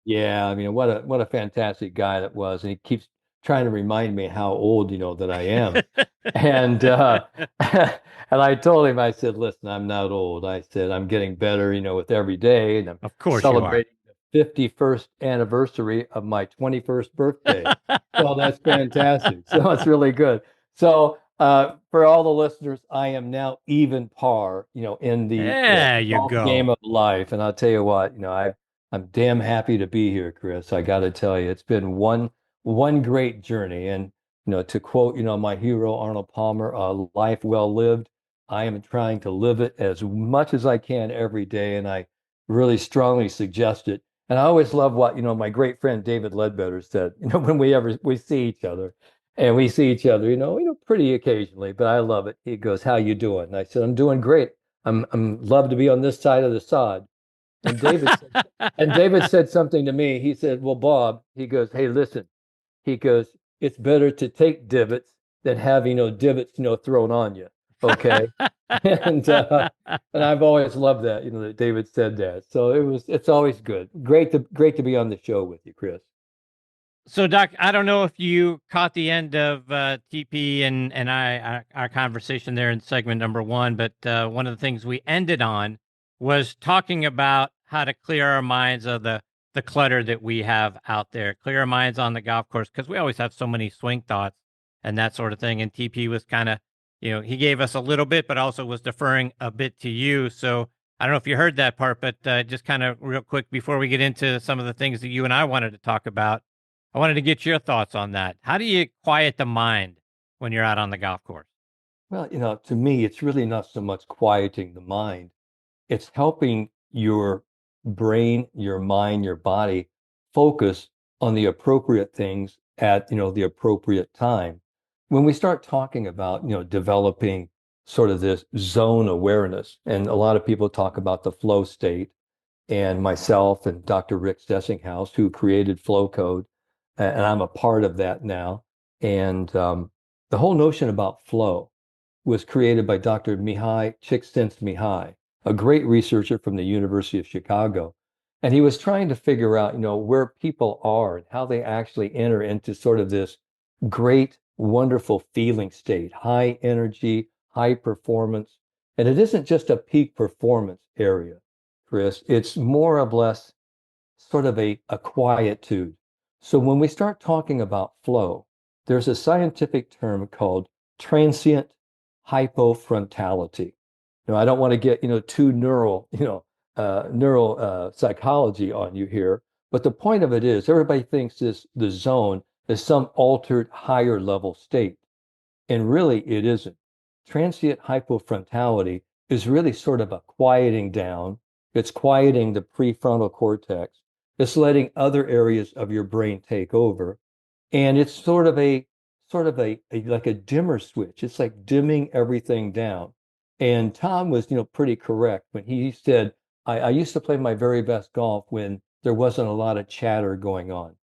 Yeah, I mean, what a fantastic guy that was, and he keeps trying to remind me how old, that I am. And and I told him, I said, listen, I'm not old. I said, I'm getting better, with every day, and I'm Of course you are. celebrating the 51st anniversary of my 21st birthday. So that's fantastic. So it's really good. So for all the listeners, I am now even par, in the There you golf game go. of life. And I'll tell you what, I'm damn happy to be here, Chris. I got to tell you, it's been one great journey. And to quote, my hero Arnold Palmer, a life well lived. I am trying to live it as much as I can every day, and I really strongly suggest it. And I always love what my great friend David Ledbetter said. When we see each other, and we see each other, pretty occasionally, but I love it. He goes, "How you doing?" And I said, "I'm doing great. I'm love to be on this side of the sod." And David said something to me. He said, "Well, Bob," he goes, "Hey, listen." He goes, "It's better to take divots than have, divots, thrown on you." Okay. And and I've always loved that, that David said that. So it's always good. Great to be on the show with you, Chris. So, Doc, I don't know if you caught the end of TP and our conversation there in segment number one, but one of the things we ended on was talking about how to clear our minds of the clutter that we have out there, clear our minds on the golf course, because we always have so many swing thoughts and that sort of thing. And TP was kind of, he gave us a little bit, but also was deferring a bit to you. So I don't know if you heard that part, but just kind of real quick before we get into some of the things that you and I wanted to talk about, I wanted to get your thoughts on that. How do you quiet the mind when you're out on the golf course? Well, to me, it's really not so much quieting the mind. It's helping your brain, your mind, your body focus on the appropriate things at, the appropriate time. When we start talking about, developing sort of this zone awareness, and a lot of people talk about the flow state, and myself and Dr. Rick Stessinghouse, who created Flow Code, and I'm a part of that now. And the whole notion about flow was created by Dr. Mihai Csikszentmihalyi, a great researcher from the University of Chicago. And he was trying to figure out, where people are and how they actually enter into sort of this great, wonderful feeling state, high energy, high performance. And it isn't just a peak performance area, Chris. It's more or less sort of a quietude. So when we start talking about flow, there's a scientific term called transient hypofrontality. I don't want to get, too neural psychology on you here, but the point of it is everybody thinks the zone is some altered higher level state. And really it isn't. Transient hypofrontality is really sort of a quieting down. It's quieting the prefrontal cortex. It's letting other areas of your brain take over. And it's sort of a like a dimmer switch. It's like dimming everything down. And Tom was, pretty correct when he said, I used to play my very best golf when there wasn't a lot of chatter going on.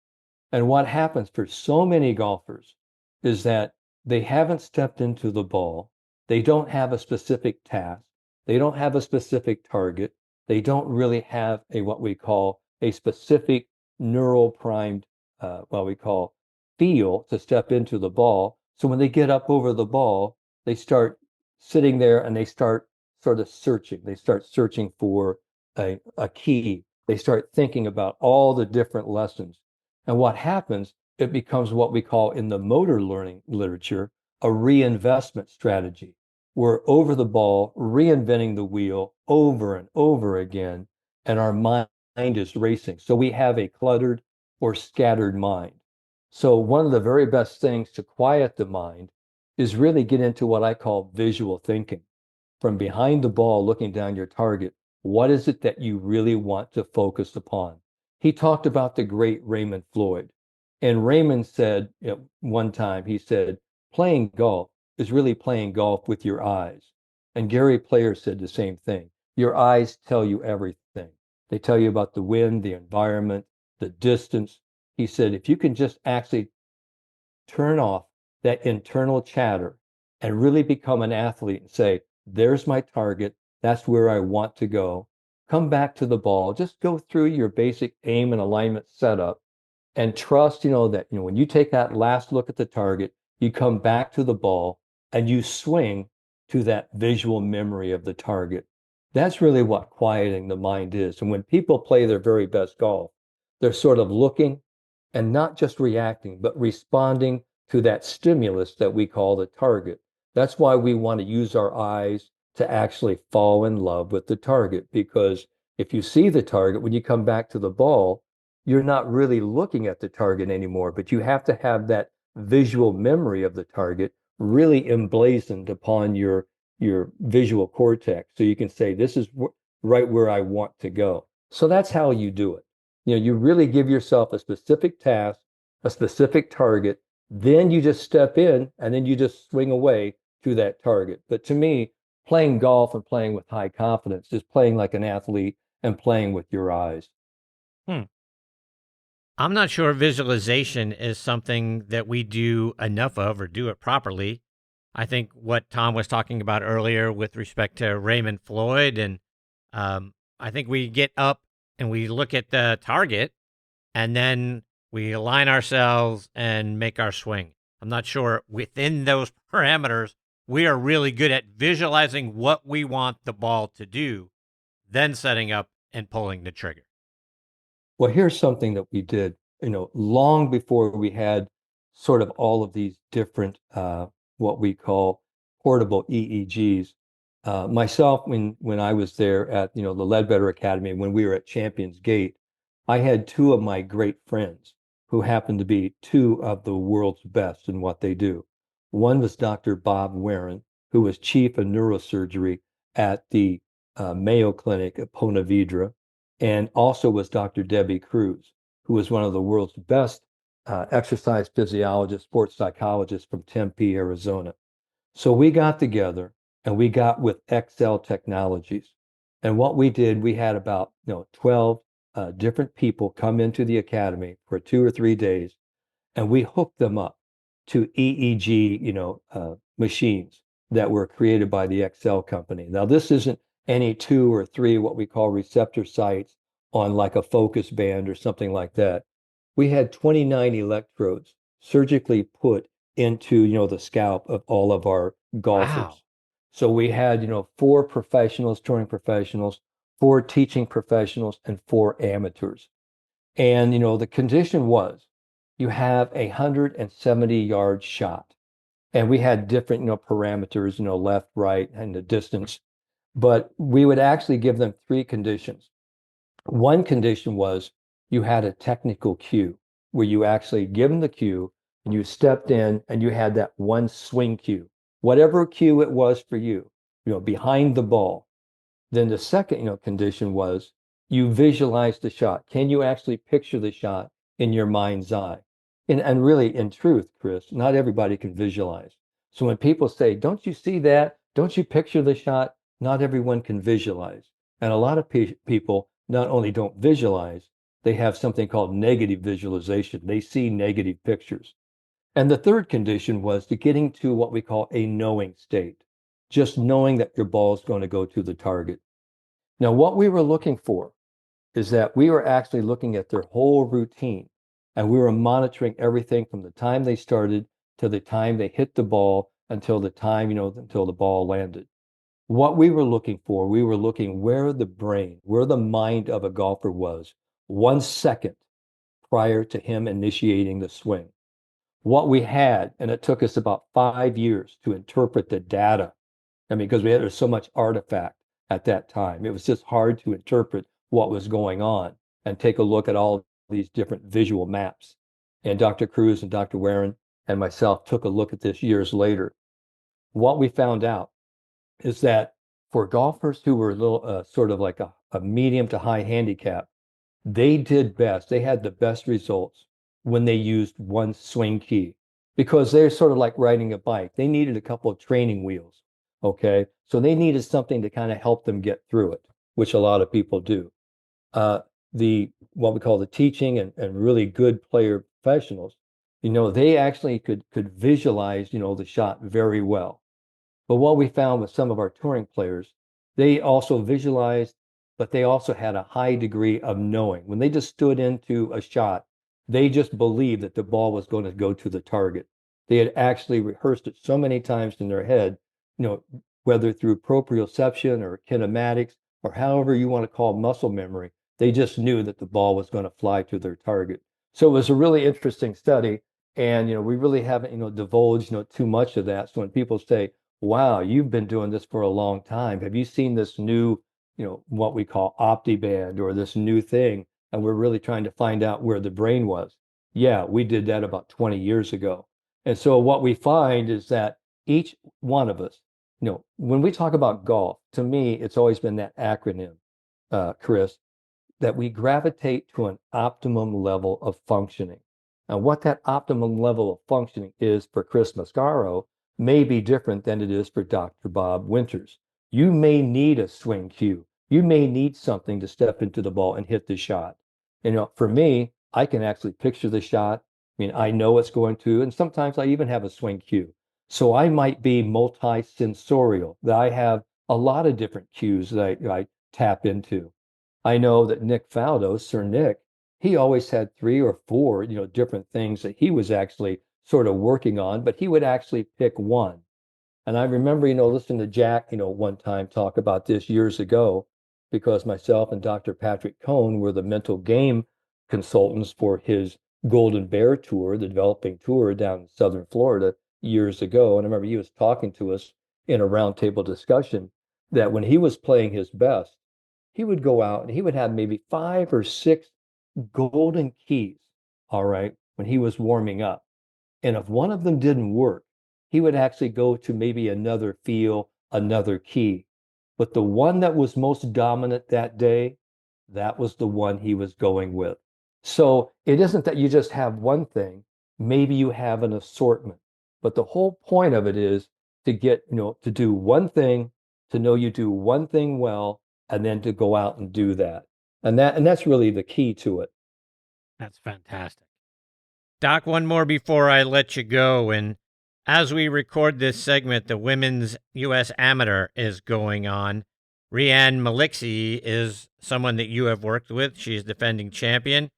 And what happens for so many golfers is that they haven't stepped into the ball. They don't have a specific task. They don't have a specific target. They don't really have what we call a specific neural primed, what we call feel to step into the ball. So when they get up over the ball, they start sitting there and they start sort of searching. They start searching for a key. They start thinking about all the different lessons. And what happens, it becomes what we call in the motor learning literature, a reinvestment strategy. We're over the ball, reinventing the wheel over and over again, and our mind is racing. So we have a cluttered or scattered mind. So one of the very best things to quiet the mind is really get into what I call visual thinking. From behind the ball, looking down your target, what is it that you really want to focus upon? He talked about the great Raymond Floyd. And Raymond said one time, he said, playing golf is really playing golf with your eyes. And Gary Player said the same thing. Your eyes tell you everything. They tell you about the wind, the environment, the distance. He said, if you can just actually turn off that internal chatter and really become an athlete and say, there's my target. That's where I want to go. come back to the ball, just go through your basic aim and alignment setup and trust, that, when you take that last look at the target, you come back to the ball and you swing to that visual memory of the target. That's really what quieting the mind is. And when people play their very best golf, they're sort of looking and not just reacting, but responding to that stimulus that we call the target. That's why we want to use our eyes to actually fall in love with the target, because if you see the target, when you come back to the ball, you're not really looking at the target anymore, but you have to have that visual memory of the target really emblazoned upon your visual cortex. So you can say, this is right where I want to go. So that's how you do it. You really give yourself a specific task, a specific target, then you just step in and then you just swing away to that target. But to me, playing golf and playing with high confidence is playing like an athlete and playing with your eyes. I'm not sure visualization is something that we do enough of or do it properly. I think what Tom was talking about earlier with respect to Raymond Floyd, and I think we get up and we look at the target and then we align ourselves and make our swing. I'm not sure within those parameters, we are really good at visualizing what we want the ball to do, then setting up and pulling the trigger. Well, here's something that we did, long before we had sort of all of these different, what we call portable EEGs. Myself, when I was there at, the Ledbetter Academy, when we were at Champions Gate, I had two of my great friends who happened to be two of the world's best in what they do. One was Dr. Bob Warren, who was chief of neurosurgery at the Mayo Clinic at Ponte Vedra, and also was Dr. Debbie Cruz, who was one of the world's best exercise physiologists, sports psychologists from Tempe, Arizona. So we got together and we got with XL Technologies. And what we did, we had about 12 different people come into the academy for 2 or 3 days, and we hooked them up to EEG, machines that were created by the XL company. Now, this isn't any 2 or 3 what we call receptor sites on like a focus band or something like that. We had 29 electrodes surgically put into, the scalp of all of our golfers. Wow. So we had, 4 professionals, touring professionals, 4 teaching professionals, and 4 amateurs. And, the condition was you have a 170-yard shot. And we had different, parameters, left, right, and the distance. But we would actually give them 3 conditions. One condition was you had a technical cue where you actually give them the cue and you stepped in and you had that one swing cue, whatever cue it was for you, behind the ball. Then the second, condition was you visualize the shot. Can you actually picture the shot in your mind's eye? And really, in truth, Chris, not everybody can visualize. So when people say, don't you see that? Don't you picture the shot? Not everyone can visualize. And a lot of people not only don't visualize, they have something called negative visualization. They see negative pictures. And the third condition was to getting to what we call a knowing state, just knowing that your ball is going to go to the target. Now, what we were looking for is that we were actually looking at their whole routine, and we were monitoring everything from the time they started to the time they hit the ball until the time, until the ball landed. What we were looking for, we were looking where the brain, where the mind of a golfer was 1 second prior to him initiating the swing. What we had, and it took us about 5 years to interpret the data. I mean, because there was so much artifact at that time. It was just hard to interpret what was going on and take a look at all these different visual maps. And Dr. Cruz and Dr. Warren and myself took a look at this years later. What we found out is that for golfers who were a little sort of like a medium to high handicap, they did best. They had the best results when they used one swing key, because they're sort of like riding a bike. They needed a couple of training wheels. Okay. So they needed something to kind of help them get through it, which a lot of people do. What we call the teaching and really good player professionals, they actually could visualize, the shot very well. But what we found with some of our touring players, they also visualized but they also had a high degree of knowing. When they just stood into a shot, they just believed that the ball was going to go to the target. They had actually rehearsed it so many times in their head, whether through proprioception or kinematics or however you want to call muscle memory, they just knew that the ball was going to fly to their target. So it was a really interesting study. And, we really haven't, divulged, too much of that. So when people say, wow, you've been doing this for a long time. Have you seen this new, what we call OptiBand or this new thing? And we're really trying to find out where the brain was. Yeah, we did that about 20 years ago. And so what we find is that each one of us, when we talk about golf, to me, it's always been that acronym, Chris, that we gravitate to an optimum level of functioning. And what that optimum level of functioning is for Chris Mascaro may be different than it is for Dr. Bob Winters. You may need a swing cue. You may need something to step into the ball and hit the shot. For me, I can actually picture the shot. I know it's going to, and sometimes I even have a swing cue. So I might be multi-sensorial, that I have a lot of different cues that I tap into. I know that Nick Faldo, Sir Nick, he always had 3 or 4, different things that he was actually sort of working on, but he would actually pick one. And I remember, listening to Jack, one time talk about this years ago, because myself and Dr. Patrick Cohn were the mental game consultants for his Golden Bear tour, the developing tour down in Southern Florida years ago. And I remember he was talking to us in a roundtable discussion that when he was playing his best, he would go out and he would have maybe 5 or 6 golden keys, all right, when he was warming up. And if one of them didn't work, he would actually go to maybe another feel, another key. But the one that was most dominant that day, that was the one he was going with. So it isn't that you just have one thing, maybe you have an assortment. But the whole point of it is to get, to do one thing, to know you do one thing well, and then to go out and do that. And that's really the key to it. That's fantastic. Doc, one more before I let you go. And as we record this segment, the women's U.S. Amateur is going on. Rianne Malixi is someone that you have worked with. She's defending champion.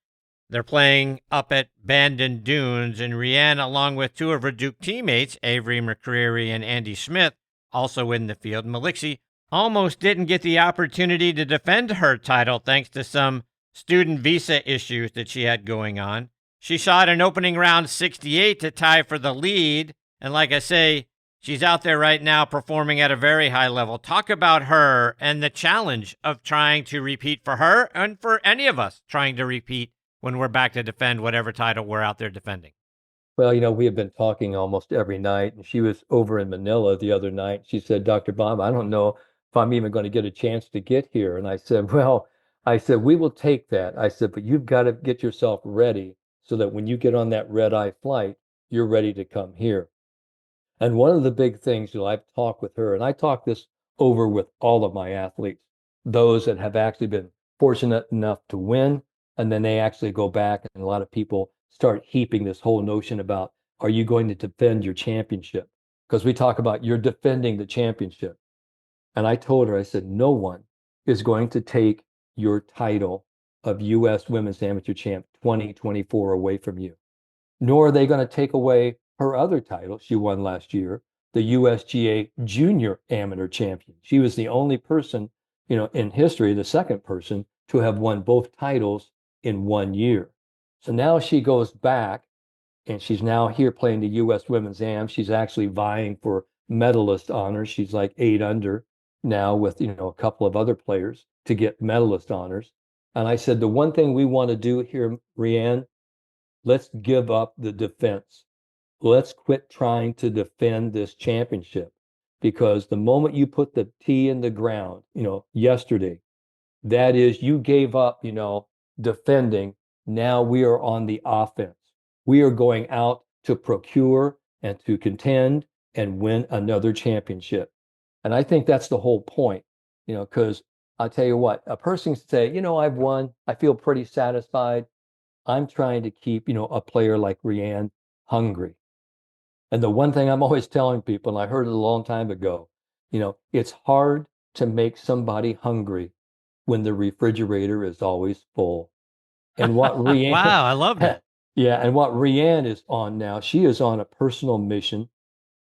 They're playing up at Bandon Dunes, and Rianne, along with 2 of her Duke teammates, Avery McCreary and Andy Smith, also in the field. Malixi almost didn't get the opportunity to defend her title thanks to some student visa issues that she had going on. She shot an opening round 68 to tie for the lead. And like I say, she's out there right now performing at a very high level. Talk about her and the challenge of trying to repeat for her and for any of us trying to repeat when we're back to defend whatever title we're out there defending. Well, we have been talking almost every night, and she was over in Manila the other night. She said, Dr. Bob, I don't know if I'm even going to get a chance to get here. And I said, we will take that. I said, but you've got to get yourself ready so that when you get on that red-eye flight, you're ready to come here. And one of the big things, I've talked with her, and I talk this over with all of my athletes, those that have actually been fortunate enough to win, and then they actually go back, and a lot of people start heaping this whole notion about, are you going to defend your championship? Because we talk about you're defending the championship. And I told her, I said, no one is going to take your title of U.S. Women's Amateur Champ 2024 away from you. Nor are they going to take away her other title she won last year, the USGA Junior Amateur Champion. She was the only person, in history, the second person to have won both titles in 1 year. So now she goes back and she's now here playing the U.S. Women's Am. She's actually vying for medalist honors. She's like 8 under now with, a couple of other players to get medalist honors. And I said, the one thing we want to do here, Rianne, let's give up the defense. Let's quit trying to defend this championship, because the moment you put the tee in the ground, yesterday, that is, you gave up, defending. Now we are on the offense. We are going out to procure and to contend and win another championship. And I think that's the whole point, because I'll tell you what, a person can say, I've won. I feel pretty satisfied. I'm trying to keep, a player like Rianne hungry. And the one thing I'm always telling people, and I heard it a long time ago, it's hard to make somebody hungry when the refrigerator is always full. And what Rianne, Wow, I love that. yeah, and what Rianne is on now, she is on a personal mission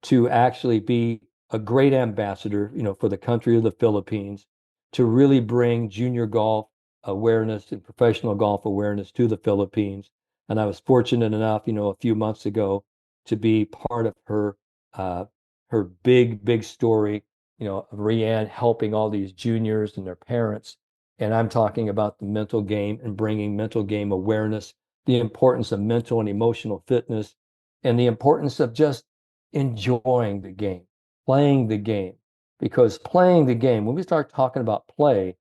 to actually be a great ambassador, for the country of the Philippines, to really bring junior golf awareness and professional golf awareness to the Philippines. And I was fortunate enough, a few months ago to be part of uh, her big story, of Rianne helping all these juniors and their parents. And I'm talking about the mental game and bringing mental game awareness, the importance of mental and emotional fitness, and the importance of just enjoying the game, playing the game. Because playing the game, when we start talking about play,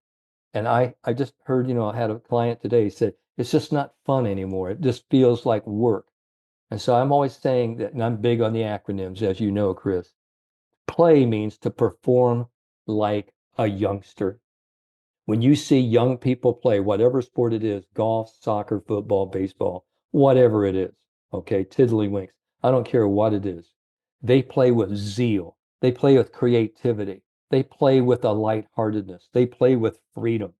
and I just heard, I had a client today said, it's just not fun anymore. It just feels like work. And so I'm always saying that, and I'm big on the acronyms, as you know, Chris. Play means to perform like a youngster. When you see young people play, whatever sport it is, golf, soccer, football, baseball, whatever it is, okay, tiddlywinks, I don't care what it is. They play with zeal. They play with creativity. They play with a lightheartedness. They play with freedom.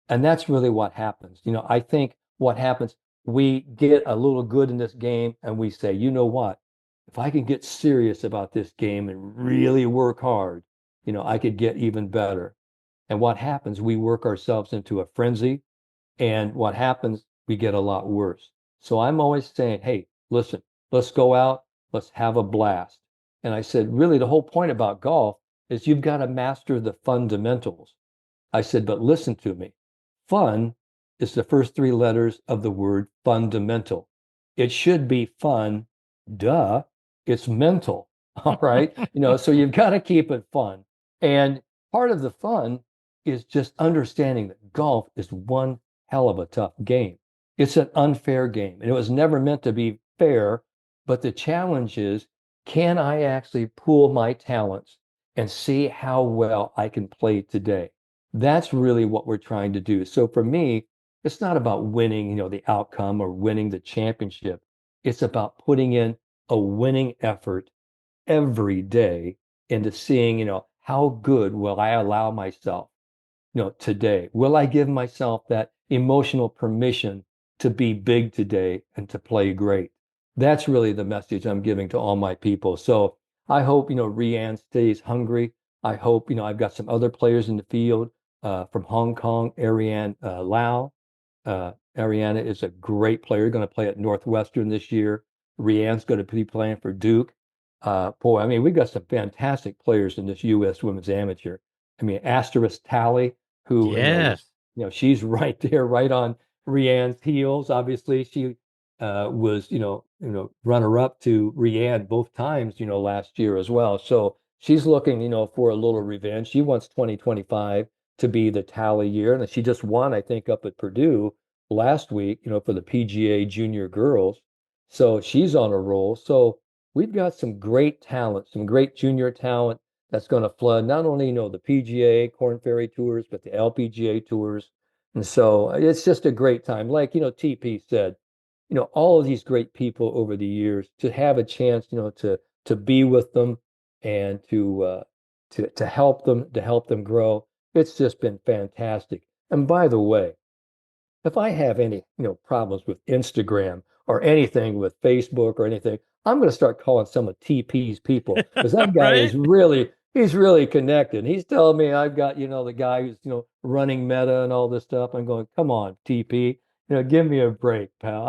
And that's really what happens. I think what happens, we get a little good in this game and we say, you know what? If I can get serious about this game and really work hard, I could get even better. And what happens, we work ourselves into a frenzy. And what happens, we get a lot worse. So I'm always saying, hey, listen, let's go out, let's have a blast. And I said, really, the whole point about golf is you've got to master the fundamentals. I said, but listen to me. Fun is the first three letters of the word fundamental. It should be fun. Duh. It's mental. All right. So you've got to keep it fun. And part of the fun is just understanding that golf is one hell of a tough game. It's an unfair game. And it was never meant to be fair. But the challenge is, can I actually pool my talents and see how well I can play today? That's really what we're trying to do. So for me, it's not about winning, the outcome or winning the championship. It's about putting in a winning effort every day into seeing, how good will I allow myself, today? Will I give myself that emotional permission to be big today and to play great? That's really the message I'm giving to all my people. So I hope, Rianne stays hungry. I hope, I've got some other players in the field from Hong Kong, Ariane Lau. Ariana is a great player, going to play at Northwestern this year. Rianne's going to be playing for Duke. Boy, I mean, we've got some fantastic players in this U.S. Women's Amateur. I mean, Asterisk Tally, who Yes. she's right there, right on Rianne's heels. Obviously, she was runner up to Rianne both times, last year as well. So she's looking, for a little revenge. She wants 2025 to be the Tally year, and she just won, I think, up at Purdue last week, for the PGA Junior Girls. So she's on a roll. So we've got some great talent, some great junior talent that's going to flood not only, the PGA, Corn Ferry Tours, but the LPGA Tours. And so it's just a great time. Like, TP said, all of these great people over the years, to have a chance, to be with them and to help them grow. It's just been fantastic. And by the way, if I have any, problems with Instagram or anything with Facebook or anything, I'm going to start calling some of TP's people because that guy Right? is really, he's really connected. He's telling me I've got, the guy who's, running Meta and all this stuff. I'm going, come on, TP, give me a break, pal.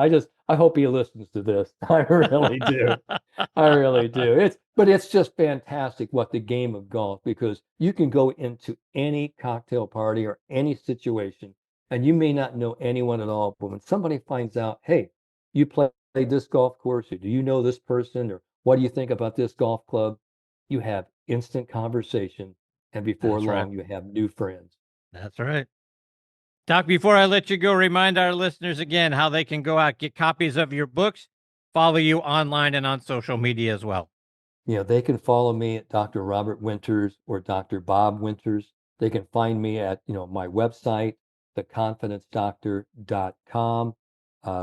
I hope he listens to this. I really do. I really do. But it's just fantastic what the game of golf, because you can go into any cocktail party or any situation and you may not know anyone at all, but when somebody finds out, hey, you play this golf course, or do you know this person, or what do you think about this golf club? You have instant conversation, and before That's right. long, you have new friends. That's right. Doc, before I let you go, remind our listeners again how they can go out, get copies of your books, follow you online and on social media as well. They can follow me at Dr. Robert Winters or Dr. Bob Winters. They can find me at, my website, theconfidencedoctor.com.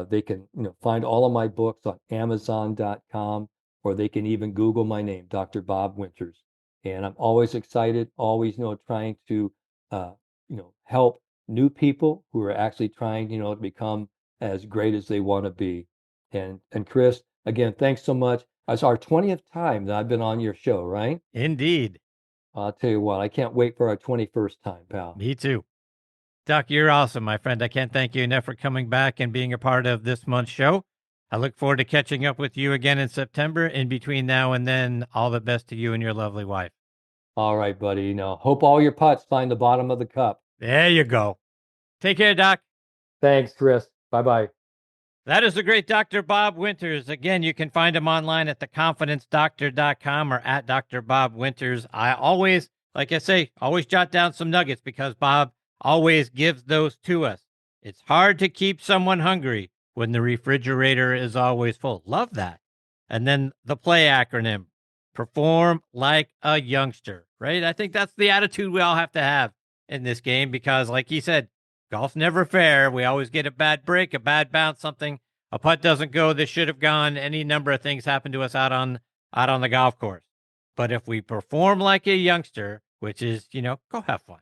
They can, find all of my books on amazon.com, or they can even Google my name, Dr. Bob Winters. And I'm always excited, always, trying to, help new people who are actually trying, to become as great as they want to be. And Chris, again, thanks so much. It's our 20th time that I've been on your show, right? Indeed. I'll tell you what, I can't wait for our 21st time, pal. Me too. Doc, you're awesome, my friend. I can't thank you enough for coming back and being a part of this month's show. I look forward to catching up with you again in September. In between now and then, all the best to you and your lovely wife. All right, buddy. Hope all your putts find the bottom of the cup. There you go. Take care, Doc. Thanks, Chris. Bye-bye. That is the great Dr. Bob Winters. Again, you can find him online at theconfidencedoctor.com or at Dr. Bob Winters. I always, like I say, always jot down some nuggets because Bob always gives those to us. It's hard to keep someone hungry when the refrigerator is always full. Love that. And then the play acronym, perform like a youngster, right? I think that's the attitude we all have to have in this game because, like he said, golf's never fair. We always get a bad break, a bad bounce, something. A putt doesn't go. This should have gone. Any number of things happen to us out on the golf course. But if we perform like a youngster, which is, go have fun,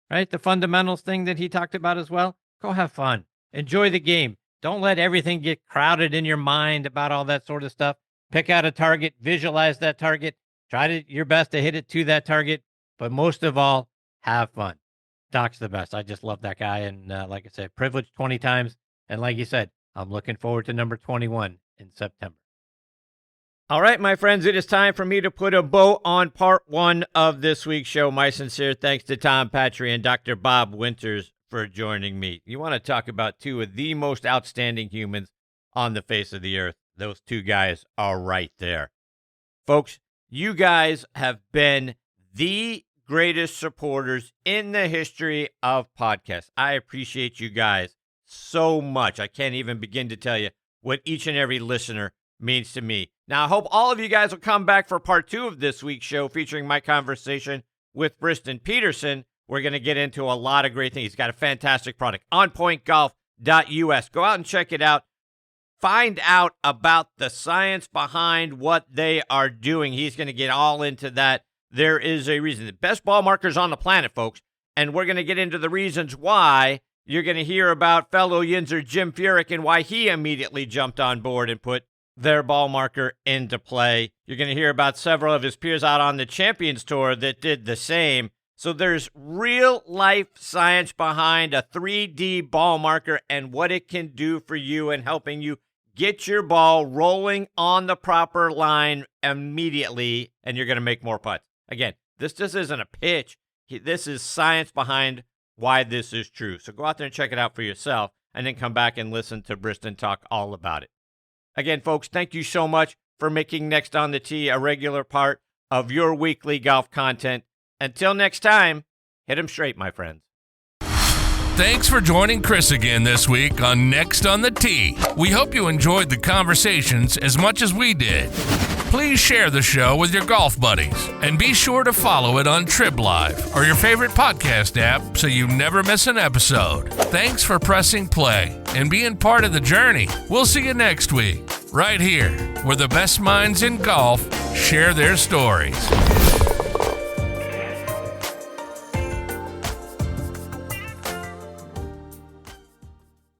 right? The fundamentals thing that he talked about as well. Go have fun. Enjoy the game. Don't let everything get crowded in your mind about all that sort of stuff. Pick out a target, visualize that target, try your best to hit it to that target. But most of all, have fun. Doc's the best. I just love that guy. And like I said, privileged 20 times. And like you said, I'm looking forward to number 21 in September. All right, my friends, it is time for me to put a bow on part one of this week's show. My sincere thanks to Tom Patri and Dr. Bob Winters for joining me. You want to talk about two of the most outstanding humans on the face of the earth. Those two guys are right there. Folks, you guys have been the greatest supporters in the history of podcasts. I appreciate you guys so much. I can't even begin to tell you what each and every listener means to me. Now, I hope all of you guys will come back for part two of this week's show featuring my conversation with Briston Peterson. We're going to get into a lot of great things. He's got a fantastic product, onpointgolf.us. Go out and check it out. Find out about the science behind what they are doing. He's going to get all into that. There is a reason. The best ball markers on the planet, folks. And we're going to get into the reasons why. You're going to hear about fellow Yinzer Jim Furyk and why he immediately jumped on board and put their ball marker into play. You're going to hear about several of his peers out on the Champions Tour that did the same. So there's real life science behind a 3D ball marker and what it can do for you and helping you get your ball rolling on the proper line immediately, and you're going to make more putts. Again, this just isn't a pitch. This is science behind why this is true. So go out there and check it out for yourself, and then come back and listen to Briston talk all about it. Again, folks, thank you so much for making Next on the Tee a regular part of your weekly golf content. Until next time, hit 'em straight, my friends. Thanks for joining Chris again this week on Next on the Tee. We hope you enjoyed the conversations as much as we did. Please share the show with your golf buddies and be sure to follow it on Trib Live or your favorite podcast app so you never miss an episode. Thanks for pressing play and being part of the journey. We'll see you next week, right here, where the best minds in golf share their stories.